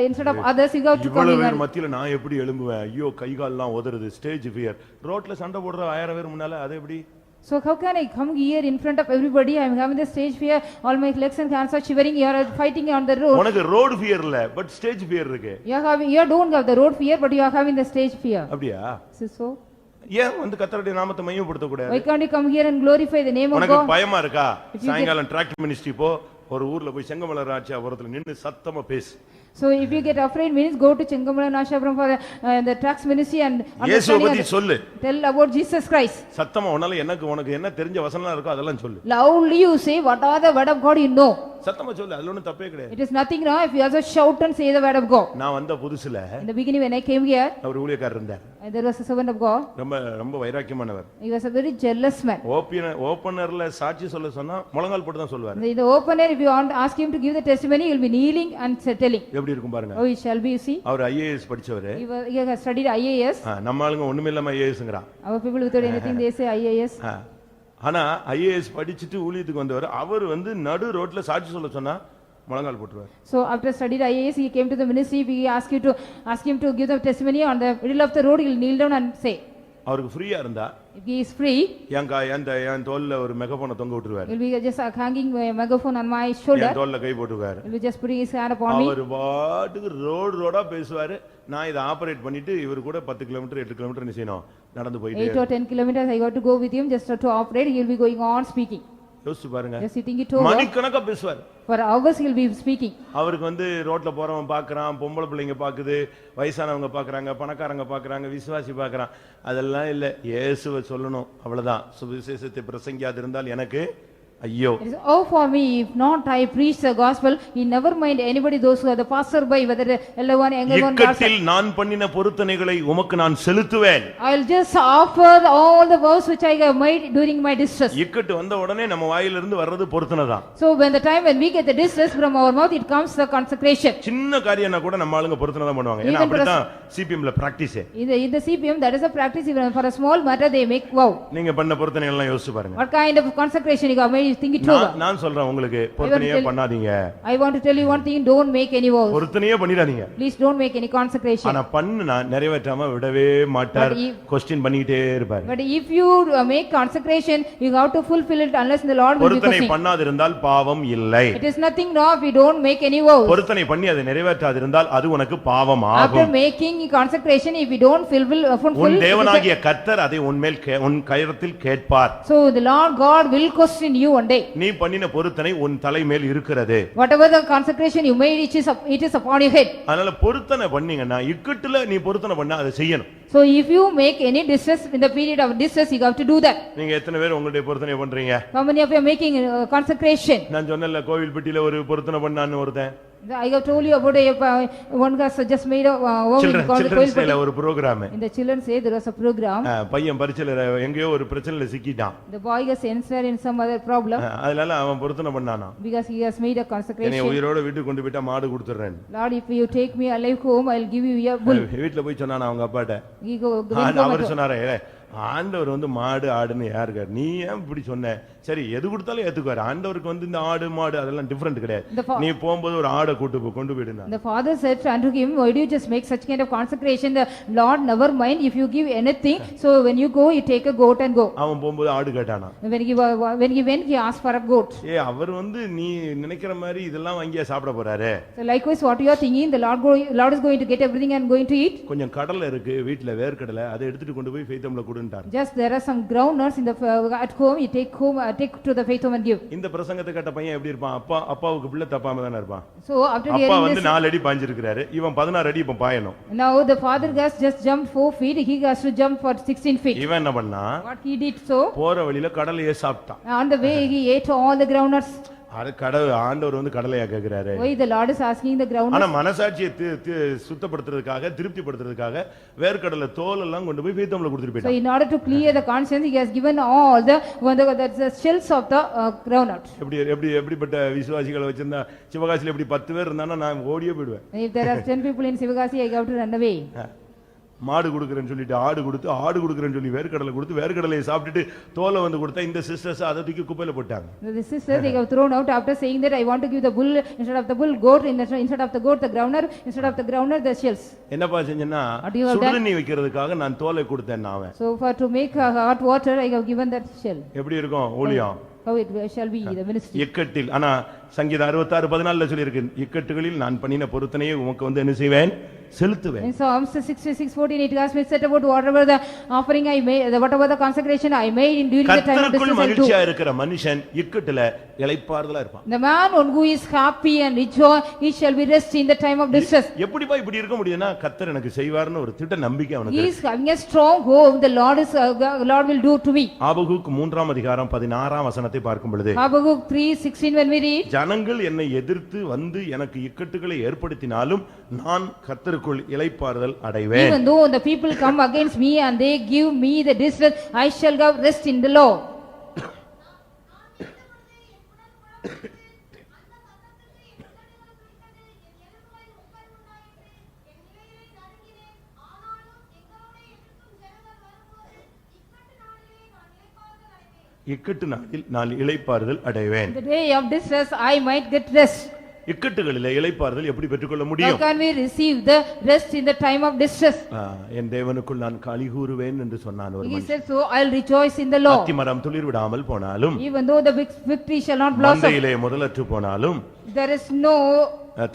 instead of others you have to come இவ்வளவு here. பேர் மத்தியில நான் எப்படி எழும்புவேன்? ஐயோ கை கால்லாம் உதறுது, ஸ்டேஜ் ஃபியர். ரோட்ல சண்டை போடுற 1000 பேர் முன்னால அது எப்படி? So how can I come here in front of everybody? I am having the stage fear, all my legs and hands are shivering, you are fighting on the road. உனக்கு road fear இல்ல, but stage fear இருக்கு. You don't have the road fear, but you are having the stage fear. அப்படியா? Is it so? ஏன் வந்து கர்த்தருடைய நாமத்தை மையப்படுத்த கூடாது? Why can't you come here and glorify the name of உனக்கு God? பயமா இருக்கா? சாயங்காலம் டிராக்ட் மினிஸ்ட்ரி போ, ஒரு ஊர்ல போய் செங்கமலர் ஆட்சியாபுரத்துல நின்னு சத்தமா பேசு. So if you get afraid means go to Chengamala Nashabram for the tax ministry and இயேசுவை பத்தி சொல்லு. tell about Jesus Christ. சத்தமா உன்னால உனக்கு என்ன தெரிஞ்ச வசனம் இருக்கோ அதெல்லாம் சொல்லு. Loudly you say what are the word of God you know. சத்தமா சொல்லு, அதுல ஒண்ணும் தப்பே கிடையாது. It is nothing wrong if you also shout and say the word of God. நான் வந்த புதுசுல In the beginning when I came here, அவர் ஊழியக்காரர் இருந்தார். there was a servant of God. ரொம்ப வைராக்கியமானவர். He was a very jealous man. ஓபனர்ல சாட்சி சொல்ல சொன்னா முழங்கால் போட்டு தான் சொல்வார். In the opener if you want ask him to give the testimony, he will be kneeling and telling. எப்படி இருக்கும் பாருங்க. Oh, it shall be, you see. Our IAS படிச்சவர். He has studied IAS. நம்ம ஆளுங்க ஒண்ணுமே இல்லாம IASங்கறான். Our people without anything they say IAS. ஆனா IAS படிச்சிட்டு ஊழியத்துக்கு வந்தவர், அவர் வந்து நடு ரோட்ல சாட்சி சொல்ல சொன்னா முழங்கால் போட்டுருவார். So after studied IAS he came to the ministry, we ask him to give the testimony on the middle of the road, he will kneel down and say. அவருக்கு ஃப்ரீயா இருந்தா, if he is free, என் தோல்ல ஒரு மெகாபோனை தொங்க விட்டுருவார். he will be just hanging a megaphone on my shoulder. என் தோல்ல கை போட்டுவார். He will just putting his hand upon me. அவர் பாட்டுக்கு ரோடா பேசுவாரு. நான் இத ஆபரேட் பண்ணிட்டு இவர் கூட 10 கிலோமீட்டர் 8 கிலோமீட்டர் என்ன செய்யணும்? நடந்து போயிட்டே. 8 or 10 kilometers I got to go with him just to operate. He will be going on speaking. யோசிச்சு பாருங்க. Just sitting it over. மணிக்கணக்கா பேசுவார். For hours he will be speaking. அவருக்கு வந்து ரோட்ல போறவன் பார்க்கறான், பொம்பளை பிள்ளைங்க பாக்குது, வயசானவங்க பார்க்கறாங்க, பணக்காரங்க பார்க்கறாங்க, விசுவாசி பார்க்கறான். அதெல்லாம் இல்ல, இயேசுவை சொல்லணும் அவ்வளவுதான். சுவிசேஷத்தை பிரசங்கியாதிருந்தால் எனக்கு ஐயோ. It is oh for me if not I preach the gospel. He never mind anybody, those who are the passerby, whether elder one, younger one. இக்கட்டில் நான் பண்ணின பொருத்தனைகளை உமக்கு நான் செலுத்துவேன். I will just offer all the vows which I have made during my distress. இக்கட்டு வந்த உடனே நம்ம வாயிலிருந்து வர்றது பொருத்தனை தான். So when the time when we get the distress from our mouth, it comes the consecration. சின்ன காரியம்னா கூட நம்ம ஆளுங்க பொருத்தனை தான் பண்ணுவாங்க. ஏன்னா அப்படிதான் சிபிஎம்ல practice. In the CPM that is a practice, even for a small matter they make vow. நீங்க பண்ண பொருத்தனைகள் எல்லாம் யோசிச்சு பாருங்க. What kind of consecration you have made? You think it over. நான் சொல்றேன் உங்களுக்கு, பொருத்தனையே பண்ணாதீங்க. I want to tell you one thing, don't make any vows. பொருத்தனையே பண்ணிராதீங்க. Please don't make any consecration. ஆனா பண்ணுனா நிறைவேற்றாம விடவே மாட்டார். क्वेश्चन பண்ணிட்டே இருப்பார். But if you make consecration, you have to fulfill it unless the Lord will be பொருத்தனை questioning. பண்ணாதிருந்தால் பாவம் இல்லை. It is nothing wrong if you don't make any vows. பொருத்தனை பண்ணி அதை நிறைவேற்றாதிருந்தால் அது உனக்கு பாவம் After ஆகும். making consecration, if you don't fulfill உன் தேவனாகிய கர்த்தர் அதை உன்மேல் உன் கரத்தில் கேட்பார். so the Lord God will question you one day. நீ பண்ணின பொருத்தனை உன் தலை மேல் இருக்கிறது. Whatever the consecration you made, it is upon your head. அதனால பொருத்தனை பண்ணீங்கன்னா இக்கட்டுல நீ பொருத்தனை பண்ணா அதை செய்யணும். So if you make any distress in the period of distress, you have to do that. நீங்க எத்தனை பேர் உங்களுடைய பொருத்தனை பண்றீங்க? How many of you are making consecration? நான் சொன்னேன்ல கோவில்பட்டியில ஒரு பொருத்தனை பண்ணான்னு ஒருத்தன். I have told you about one guy just made a woman called the children's day ஒரு program. In the children's day there was a program. பையன் பரீட்சையில எங்கேயோ ஒரு பிரச்சனையில சிக்கிட்டான். The boy was ensnared in some other problem. அதனால அவன் பொருத்தனை பண்ணானா. Because he has made a consecration. என்னை உயிரோட வீட்டுக்கு கொண்டு போய்ட்டா மாடு கொடுத்துறேன். Lord, if you take me alive home, I'll give you a bull. வீட்ல போய் சொன்னானா அவங்க அப்பாட்ட. அவர் சொன்னாரே ஆண்டவர் மாடு ஆடுன்னு யாருக்கார், நீ ஏன் இப்படி சொன்ன? சரி எது கொடுத்தாலும் ஏத்துக்குவார். ஆண்டவருக்கு இந்த ஆடு மாடு அதெல்லாம் டிஃபரெண்ட் கிடையாது. நீ போகும்போது ஒரு ஆடை கொண்டு போயிடுனா. The father said unto him, why do you just make such kind of consecration? The Lord never mind if you give anything. So when you go, you take a goat and go. அவன் போகும்போது ஆடு கேட்டானா. When he went, he asked for a goat. அவர் நீ நினைக்கிற மாதிரி இதெல்லாம் வாங்கி சாப்பிட போறாரு. So likewise what you are thinking, the Lord is going to get everything and going to eat. கொஞ்சம் கடலை இருக்கு வீட்ல, வேர்க்கடலை, அதை எடுத்துட்டு கொண்டு போய் ஃபெய்த் ஹோம்ல கொடுன்ட்டார். Just there are some groundnuts in the at home, you take to the faith home and give. இந்த பிரசங்கத்தை கேட்ட பையன் எப்படி இருப்பான்? அப்பாவுக்கு பிள்ளை தப்பாம தான இருப்பான். So after hearing this, அப்பா 4 அடி பாஞ்சிருக்காரு, இவன் 16 அடி இப்ப பாயணும். Now the father has just jumped 4 feet, he has to jump for 16 feet. இவன் என்ன பண்ணா? What he did, so போற வழியில கடலையே சாப்பிட்டான். On the way he ate all the groundnuts. ஆண்டவர் கடலையா கேக்குறாரு. Why the Lord is asking the groundnuts? ஆனா மனசாட்சியை சுத்தப்படுத்துறதுக்காக, திருப்திப்படுத்துறதுக்காக வேர்க்கடலை தோல் எல்லாம் கொண்டு போய் ஃபெய்த் ஹோம்ல கொடுத்துட்டு போயிட்டான். So in order to clear the conscience, he has given all the shells of the groundnut. எப்படிப்பட்ட விசுவாசிகளை வச்சிருந்தா சிவகாசியில எப்படி 10 பேர் இருந்தானா நான் ஓடியே போயிடுவேன். If there are 10 people in Sivagasi, I have to run away. மாடு கொடுக்குறேன்னு சொல்லிட்டு ஆடு கொடுக்குறேன்னு சொல்லி வேர்க்கடலை கொடுத்து வேர்க்கடலையை சாப்பிட்டுட்டு தோலை கொடுத்தா இந்த சிஸ்டர்ஸ் அதை தூக்கி குப்பையில போட்டாங்க. The sisters they have thrown out after saying that I want to give the bull instead of the bull goat, instead of the goat the groundnut, instead of the groundnut the shells. என்னப்பா செஞ்சேன்னா சுடுதண்ணி வைக்கிறதுக்காக நான் தோலை கொடுத்தேன் அவன். So for to make hot water I have given that shell. எப்படி இருக்கும் ஊழியம்? How it shall be the ministry. இக்கட்டில் ஆனா சங்கீதம் 66:14 சொல்லி இருக்கு, இக்கட்டுகளில் நான் பண்ணின பொருத்தனையை உமக்கு என்ன செய்வேன்? செலுத்துவேன். In Psalms 66:14 it has been said about whatever the offering I made, whatever the consecration I made in during the time of distress. கர்த்தருக்குள் மகிழ்ச்சியா இருக்கிற மனுஷன் இக்கட்டுல இளைப்பாறுதலா இருப்பான். The man who is happy and rejoice, he shall be rest in the time of distress. எப்படிப்பா இப்படி இருக்க முடியும்னா கர்த்தர் எனக்கு செய்வார்னு ஒரு திட்ட நம்பிக்கை அவனுக்கு இருக்கு. He is having a strong hope, the Lord will do to me. Habakkuk 3ஆம் அதிகாரம் 16ஆம் வசனத்தை பார்க்கும் பொழுது Habakkuk 3:16 when we read, ஜனங்கள் என்னை எதிர்த்து வந்து எனக்கு இக்கட்டுகளை ஏற்படுத்தினாலும் நான் கர்த்தருக்குள் இளைப்பாறுதல் அடைவேன். Even though the people come against me and they give me the distress, I shall have rest in the Lord. இக்கட்டு நாளில் நான் இளைப்பாறுதல் அடைவேன். The day of distress I might get rest. இக்கட்டுகளிலே இளைப்பாறுதல் எப்படி பெற்றுக்கொள்ள முடியும்? How can we receive the rest in the time of distress? என் தேவனுக்குள் நான் களிகூறுவேன் என்று சொன்னான் ஒரு மனுஷன். He said, so I'll rejoice in the Lord. அத்திமரம் துளிர் விடாமல் போனாலும், Even though the victory shall not blossom, மந்தையிலே முதலற்று போனாலும், there is no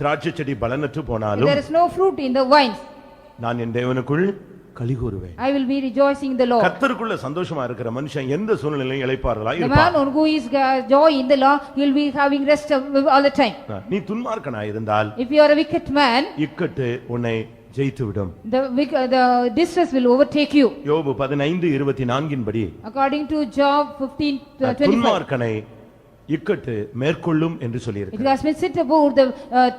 திராட்சை செடி பலனற்று போனாலும், there is no fruit in the vines, நான் என் தேவனுக்குள் களிகூறுவேன். I will be rejoicing in the Lord. கர்த்தருக்குள்ள சந்தோஷமா இருக்கிற மனுஷன் எந்த சூழ்நிலையிலும் இளைப்பாறுதலாய் The இருப்பான். man who is joy in the Lord, he will be having rest all the time. நீ துன்மார்க்கனாய் இருந்தால், If you are a wicked man, இக்கட்டு உன்னை ஜெயித்து விடும். the distress will overtake you. யோபு 15:24 படி According to Job 15:25, துன்மார்க்கனை இக்கட்டு மேற்கொள்ளும் என்று சொல்லியிருக்கு. it has been said about the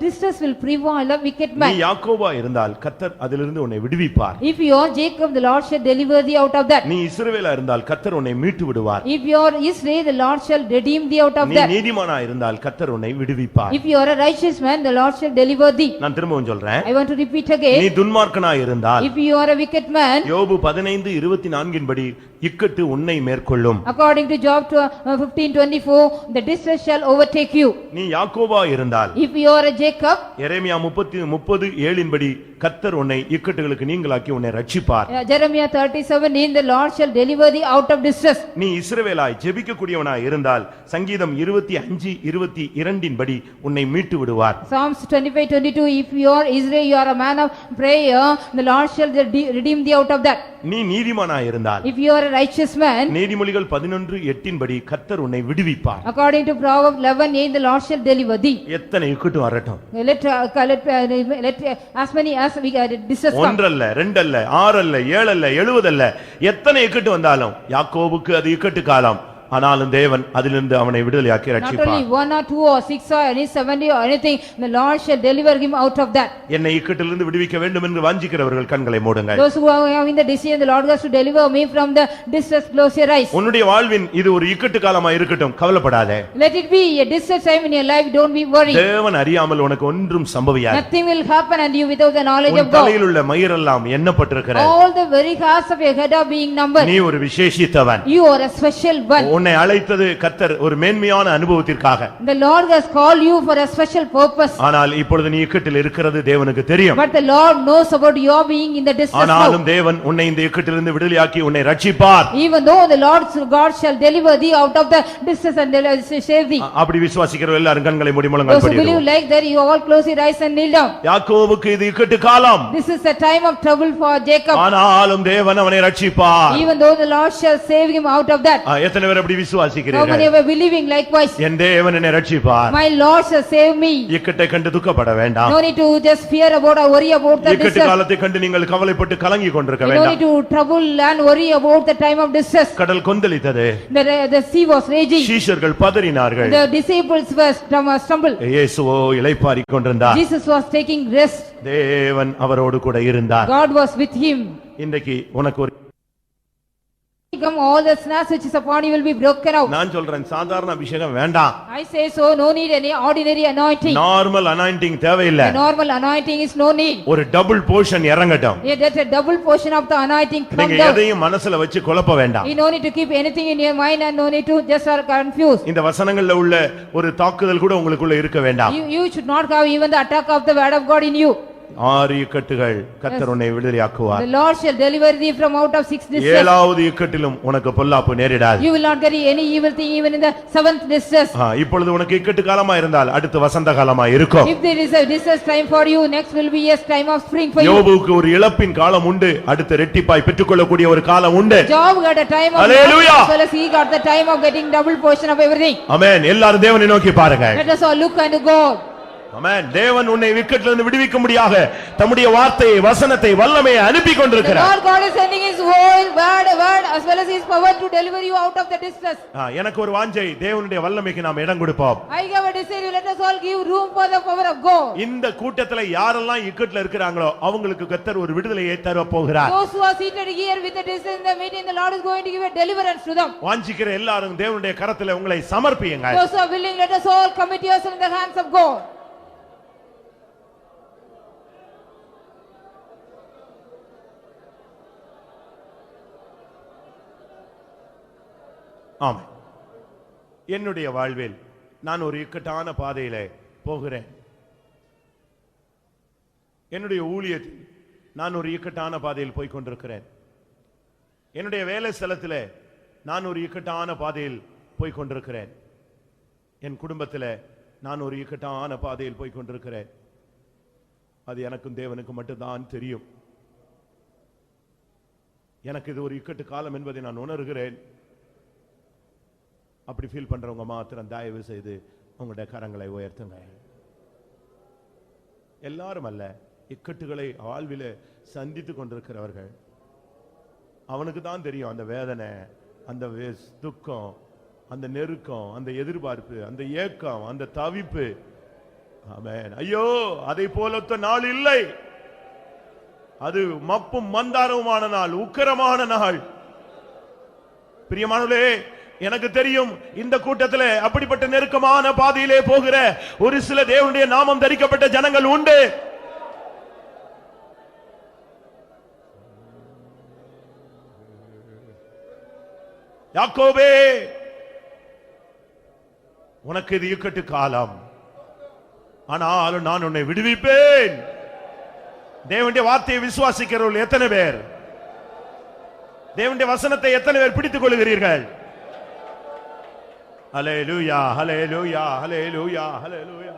distress will prevail a wicked நீ man. யாக்கோபா இருந்தால் கர்த்தர் அதிலிருந்து உன்னை விடுவிப்பார். If you are Jacob, the Lord shall deliver thee out of that. நீ இஸ்ரவேலா இருந்தால் கர்த்தர் உன்னை மீட்டு விடுவார். If you are Israel, the Lord shall redeem thee out of நீ that. நீதிமானா இருந்தால் கர்த்தர் உன்னை விடுவிப்பார். If you are a righteous man, the Lord shall deliver thee. நான் திரும்பவும் சொல்றேன், I want to repeat நீ again. துன்மார்க்கனா இருந்தால், If you are a wicked man, யோபு 15:24 படி இக்கட்டு உன்னை மேற்கொள்ளும். according to Job 15:24, the distress shall overtake you. நீ யாக்கோபா இருந்தால், If you are a Jacob, எரேமியா 30:7 படி கர்த்தர் உன்னை இக்கட்டுகளுக்கு நீங்களாக்கி உன்னை ரட்சிப்பார். Jeremiah 37, the Lord shall deliver thee out of distress. நீ இஸ்ரவேலாய் ஜெபிக்கக்கூடியவனாய் இருந்தால் சங்கீதம் 25:22 படி உன்னை மீட்டு விடுவார். Psalms 25:22, if you are Israel, you are a man of prayer, the Lord shall redeem thee out of that. நீ நீதிமானாய் இருந்தால், If you are a righteous man, நீதிமொழிகள் 11:8 படி கர்த்தர் உன்னை விடுவிப்பார். according to Proverbs 11:8, the Lord shall deliver thee. எத்தனை இக்கட்டு வரட்டும், Let as many as as we get distress come. ஒன்றல்ல, ரெண்டல்ல, ஆறல்ல, ஏழல்ல, 70 அல்ல, எத்தனை இக்கட்டு வந்தாலும் யாக்கோபுக்கு அது இக்கட்டு காலம். ஆனாலும் தேவன் அதிலிருந்து அவனை விடுதலையாக்கி Not ரட்சிப்பார். only 1 or 2 or 6 or any 70 or anything, the Lord shall deliver him out of that. என்னை இக்கட்டிலிருந்து விடுவிக்க வேண்டும் என்று வாஞ்சிக்கிறவர்கள் கண்களை மூடுங்கள். Those who are having the decision, the Lord has to deliver me from the distress, close your eyes. உன்னுடைய வாழ்வின் இது ஒரு இக்கட்டு காலமா இருக்கட்டும், கவலைப்படாதே. Let it be a distress time in your life, don't be worried. தேவன் அறியாமல் உனக்கு ஒன்றும் சம்பவியாது. Nothing will happen unto you without the knowledge உன் of God. தலையில் உள்ள மயிரெல்லாம் எண்ணப்பட்டிருக்கிறது. All the very hairs of your head are being numbered. நீ ஒரு விசேஷித்தவன். You are a special one. உன்னை அழைத்தது கர்த்தர் ஒரு மேன்மையான அனுபவத்திற்காக. The Lord has called you for a special purpose. ஆனால் இப்பொழுது நீ இக்கட்டில் இருக்கிறது தேவனுக்கு தெரியும். But the Lord knows about your being in the distress now. ஆனாலும் தேவன் உன்னை இந்த இக்கட்டிலிருந்து விடுதலையாக்கி உன்னை ரட்சிப்பார். Even though the Lord God shall deliver thee out of the distress and save thee. அப்படி விசுவாசிக்கிற எல்லாரும் கண்களை மூடி முழங்கால் Those who believe படிடுவோம். like that, you all close your eyes and kneel down. யாக்கோபுக்கு இது இக்கட்டு காலம். This is a time of trouble for Jacob. ஆனாலும் தேவன் அவனை ரட்சிப்பார். Even though the Lord shall save him out of that. எத்தனை பேர் அப்படி How விசுவாசிக்கிறீர்கள்? many were believing likewise? என் தேவன் என்னை ரட்சிப்பார். My Lord shall save me. இக்கட்டை கண்டு துக்கப்பட வேண்டாம். No need to just fear about or worry about the இக்கட்டு distress. காலத்தை கண்டு நீங்கள் கவலைப்பட்டு கலங்கி கொண்டிருக்க You don't வேண்டாம். need to trouble and worry about the time of distress. கடல் கொந்தளித்தது. The sea was raging. சீஷர்கள் பதறினார்கள். The disciples were stumbled. இயேசுவோ இளைப்பாறிக் கொண்டிருந்தார். Jesus was taking rest. தேவன் அவரோடு கூட இருந்தார். God was with him. இன்றைக்கு உனக்கு ஒரு Come, all the snares which is upon you will be broken out. நான் சொல்றேன் சாதாரண அபிஷேகம் வேண்டாம். I say so, no need any ordinary anointing. Normal anointing தேவையில்லை. The normal anointing is no need. ஒரு டபுள் போர்ஷன் இறங்கட்டும். Yeah, that a double portion of the anointing come நீங்க down. எதையும் மனசுல வச்சு குழப்ப வேண்டாம். You no need to keep anything in your mind and no need to just are confused. இந்த வசனங்கள்ல உள்ள ஒரு தாக்குதல் கூட உங்களுக்குள்ள இருக்க வேண்டாம். You should not have even the attack of the word of God in you. 6 இக்கட்டுகள் கர்த்தர் உன்னை விடுதலையாக்குவார். The Lord shall deliver thee from out of 6 distress. 7வது இக்கட்டிலும் உனக்கு பொல்லாப்பு நேரிடாது. You will not get any evil thing even in the 7th distress. இப்பொழுது உனக்கு இக்கட்டு காலமா இருந்தால் அடுத்து வசந்த காலமா இருக்கும். If there is a distress time for you, next will be a time of spring for you. யோபுக்கு ஒரு இழப்பின் காலம் உண்டு, அடுத்து ரெட்டிப்பாய் பெற்றுக்கொள்ளக்கூடிய ஒரு காலம் உண்டு. Job got a time of Hallelujah. as well as he got the time of getting double portion of everything. ஆமென். எல்லாரும் தேவனை நோக்கி பாருங்க. Let us all look unto God. ஆமென். தேவன் உன்னை இக்கட்டிலிருந்து விடுவிக்கும்படியாக தம்முடைய வார்த்தையை வசனத்தை வல்லமையை அனுப்பி The கொண்டிருக்கிறார். Lord God is sending his word as well as his power to deliver you out of the distress. எனக்கு ஒரு வாஞ்சை, தேவனுடைய வல்லமைக்கு நாம் இடம் கொடுப்போம். I have a desire, let us all give room for the power of God. இந்த கூட்டத்துல யாரெல்லாம் இக்கட்ல இருக்கிறாங்களோ அவங்களுக்கு கர்த்தர் ஒரு விடுதலையை தர போகிறார். Those who are seated here with the distress in the meeting, the Lord is going to give a deliverance to them. வாஞ்சிக்கிற எல்லாரும் தேவனுடைய கரத்துல உங்களை சமர்ப்பியுங்க. Those who are willing, let us all commit yourselves in the hands of God. ஆமென். என்னுடைய வாழ்வில் நான் ஒரு இக்கட்டான பாதையிலே போகிறேன். என்னுடைய ஊழியத்தில் நான் ஒரு இக்கட்டான பாதையில் போய் கொண்டிருக்கிறேன். என்னுடைய வேலை ஸ்தலத்திலே நான் ஒரு இக்கட்டான பாதையில் போய் கொண்டிருக்கிறேன். என் குடும்பத்திலே நான் ஒரு இக்கட்டான பாதையில் போய் கொண்டிருக்கிறேன். அது எனக்கும் தேவனுக்கும் மட்டும்தான் தெரியும். எனக்கு இது ஒரு இக்கட்டு காலம் என்பதை நான் உணர்கிறேன். அப்படி ஃபீல் பண்றவங்க மாத்திரம் தயவு செய்து உங்களுடைய கரங்களை உயர்த்துங்க. எல்லாரும் அல்ல, இக்கட்டுகளை வாழ்விலே சந்தித்துக் கொண்டிருக்கிறவர்கள் அவனுக்கு தான் தெரியும் அந்த வேதனை, அந்த துக்கம், அந்த நெருக்கம், அந்த எதிர்பார்ப்பு, அந்த ஏக்கம், அந்த தவிப்பு. ஆமென். ஐயோ, அதை போலத்த நாள் இல்லை. அது மப்பும் மந்தாரவுமான நாள், உக்கிரமான நாள். பிரியமானவர்களே, எனக்கு தெரியும் இந்த கூட்டத்திலே அப்படிப்பட்ட நெருக்கமான பாதையிலே போகிற ஒரு சில தேவனுடைய நாமம் தரிக்கப்பட்ட ஜனங்கள் உண்டு. யாக்கோபே, உனக்கு இது இக்கட்டு காலம், ஆனாலும் நான் உன்னை விடுவிப்பேன். தேவனுடைய வார்த்தையை விசுவாசிக்கிறவர்கள் எத்தனை பேர்? தேவனுடைய வசனத்தை எத்தனை பேர் பிடித்துக் கொள்கிறீர்கள்? ஹல்லேலூயா, ஹல்லேலூயா, ஹல்லேலூயா, ஹல்லேலூயா.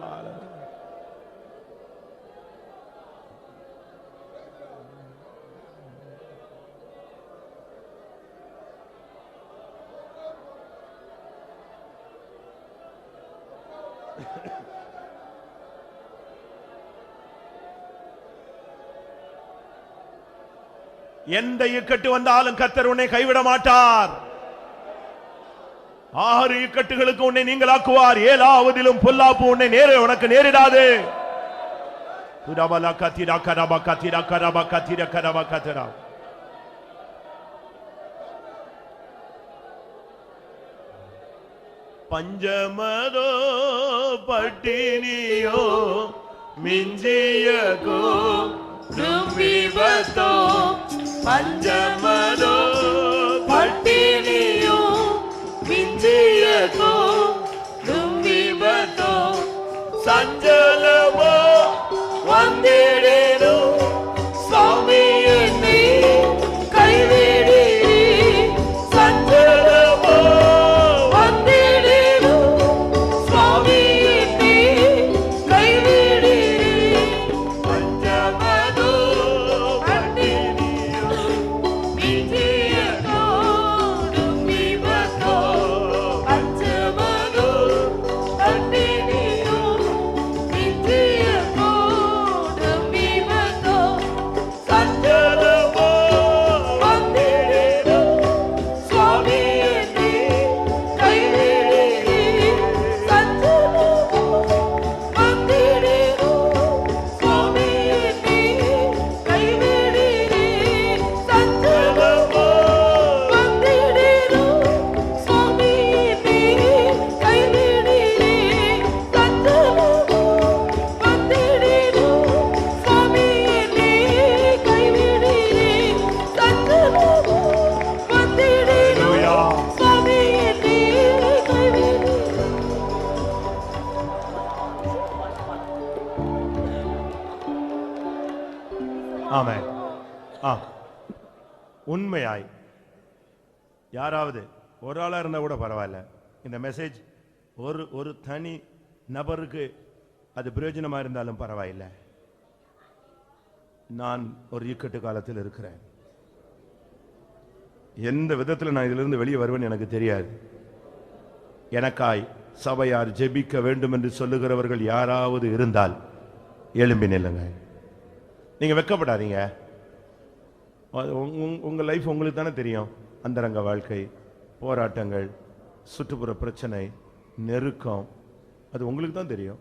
எந்த இக்கட்டு வந்தாலும் கர்த்தர் உன்னை கைவிட மாட்டார். 6 இக்கட்டுகளுக்கு உன்னை நீங்களாக்குவார். 7ஆவதிலும் பொல்லாப்பு உன்னை உனக்கு நேரிடாது. பஞ்சமதோ பட்டினியோ மிஞ்சியகோ தும்பிபதோ பஞ்சமதோ பட்டினியோ மிஞ்சியகோ தும்பிபதோ சஞ்சலமோ வந்திடேனோ சுவாமி என்னை கைவிடி சஞ்சலமோ வந்திடேனோ சுவாமி என்னை கைவிடி பஞ்சமதோ பட்டினியோ மிஞ்சியகோ தும்பிபதோ பஞ்சமதோ பட்டினியோ மிஞ்சியகோ தும்பிபதோ சஞ்சலமோ வந்திடேனோ சுவாமி என்னை கைவிடி சஞ்சலமோ வந்திடேனோ சுவாமி என்னை கைவிடி சஞ்சலமோ வந்திடேனோ சுவாமி என்னை கைவிடி சஞ்சலமோ வந்திடேனோ சுவாமி என்னை கைவிடி சஞ்சலமோ வந்திடேனோ சுவாமி என்னை கைவிடி. ஆமென். உண்மையாய் யாராவது ஒரு ஆளா இருந்தா கூட பரவாயில்ல, இந்த மெசேஜ் ஒரு தனி நபருக்கு அது பிரயோஜனமா இருந்தாலும் பரவாயில்லை. நான் ஒரு இக்கட்டு காலத்தில் இருக்கிறேன். எந்த விதத்தில் நான் இதிலிருந்து வெளியே வருவேன் எனக்கு தெரியாது. எனக்காய் சபையார் ஜெபிக்க வேண்டும் என்று சொல்லுகிறவர்கள் யாராவது இருந்தால் எழும்பி நில்லுங்க. நீங்க வெட்கப்படாதீங்க. உங்க லைஃப் உங்களுக்கு தானே தெரியும். அந்தரங்க வாழ்க்கை, போராட்டங்கள், சுற்றுப்புற பிரச்சனை, நெருக்கம், அது உங்களுக்கு தான் தெரியும்.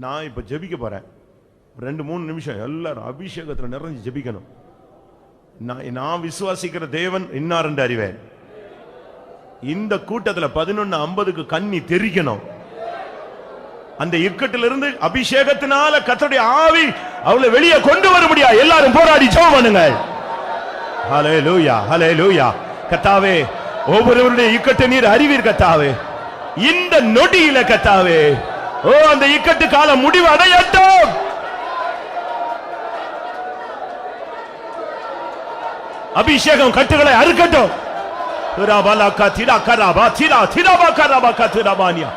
நான் இப்ப ஜெபிக்க போறேன். 2-3 நிமிஷம் எல்லாரும் அபிஷேகத்தில் நிறைஞ்சு ஜெபிக்கணும். நான் விசுவாசிக்கிற தேவன் இன்னார் என்று அறிவேன். இந்த கூட்டத்தில் 11:50க்கு கண்ணி தெரிக்கணும். அந்த இக்கட்டிலிருந்து அபிஷேகத்தினால கர்த்தருடைய ஆவி அவளை வெளியே கொண்டு வர முடியாது. எல்லாரும் போராடி ஜெபம் பண்ணுங்க. ஹல்லேலூயா, ஹல்லேலூயா. கர்த்தாவே, ஒவ்வொருவருடைய இக்கட்டு நீர் அறிவீர் கர்த்தாவே. இந்த நொடியில கர்த்தாவே, ஓ அந்த இக்கட்டு காலம் முடிவு அடையட்டும். அபிஷேகம் கட்டுகளை அறுக்கட்டும். திராபாலா திரா கராபா திரா திராபா கராபா கதிராபானியா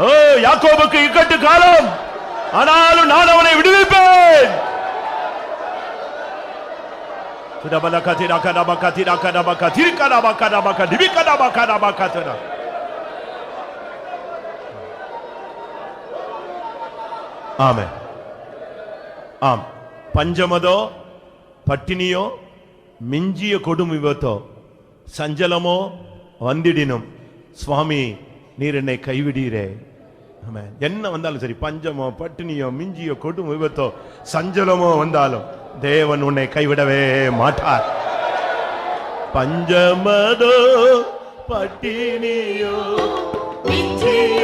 ஓ யாக்கோபுக்கு இக்கட்டு காலம், ஆனாலும் நான் அவனை விடுவிப்பேன். ஆமென். ஆம், பஞ்சமதோ பட்டினியோ மிஞ்சிய கொடும் விபத்தோ சஞ்சலமோ வந்திடினும் சுவாமி நீர் என்னை கைவிடீரே. ஆமென். என்ன வந்தாலும் சரி, பஞ்சமோ பட்டினியோ மிஞ்சிய கொடும் விபத்தோ சஞ்சலமோ வந்தாலும் தேவன் உன்னை கைவிடவே மாட்டார். பஞ்சமதோ பட்டினியோ மிஞ்சிய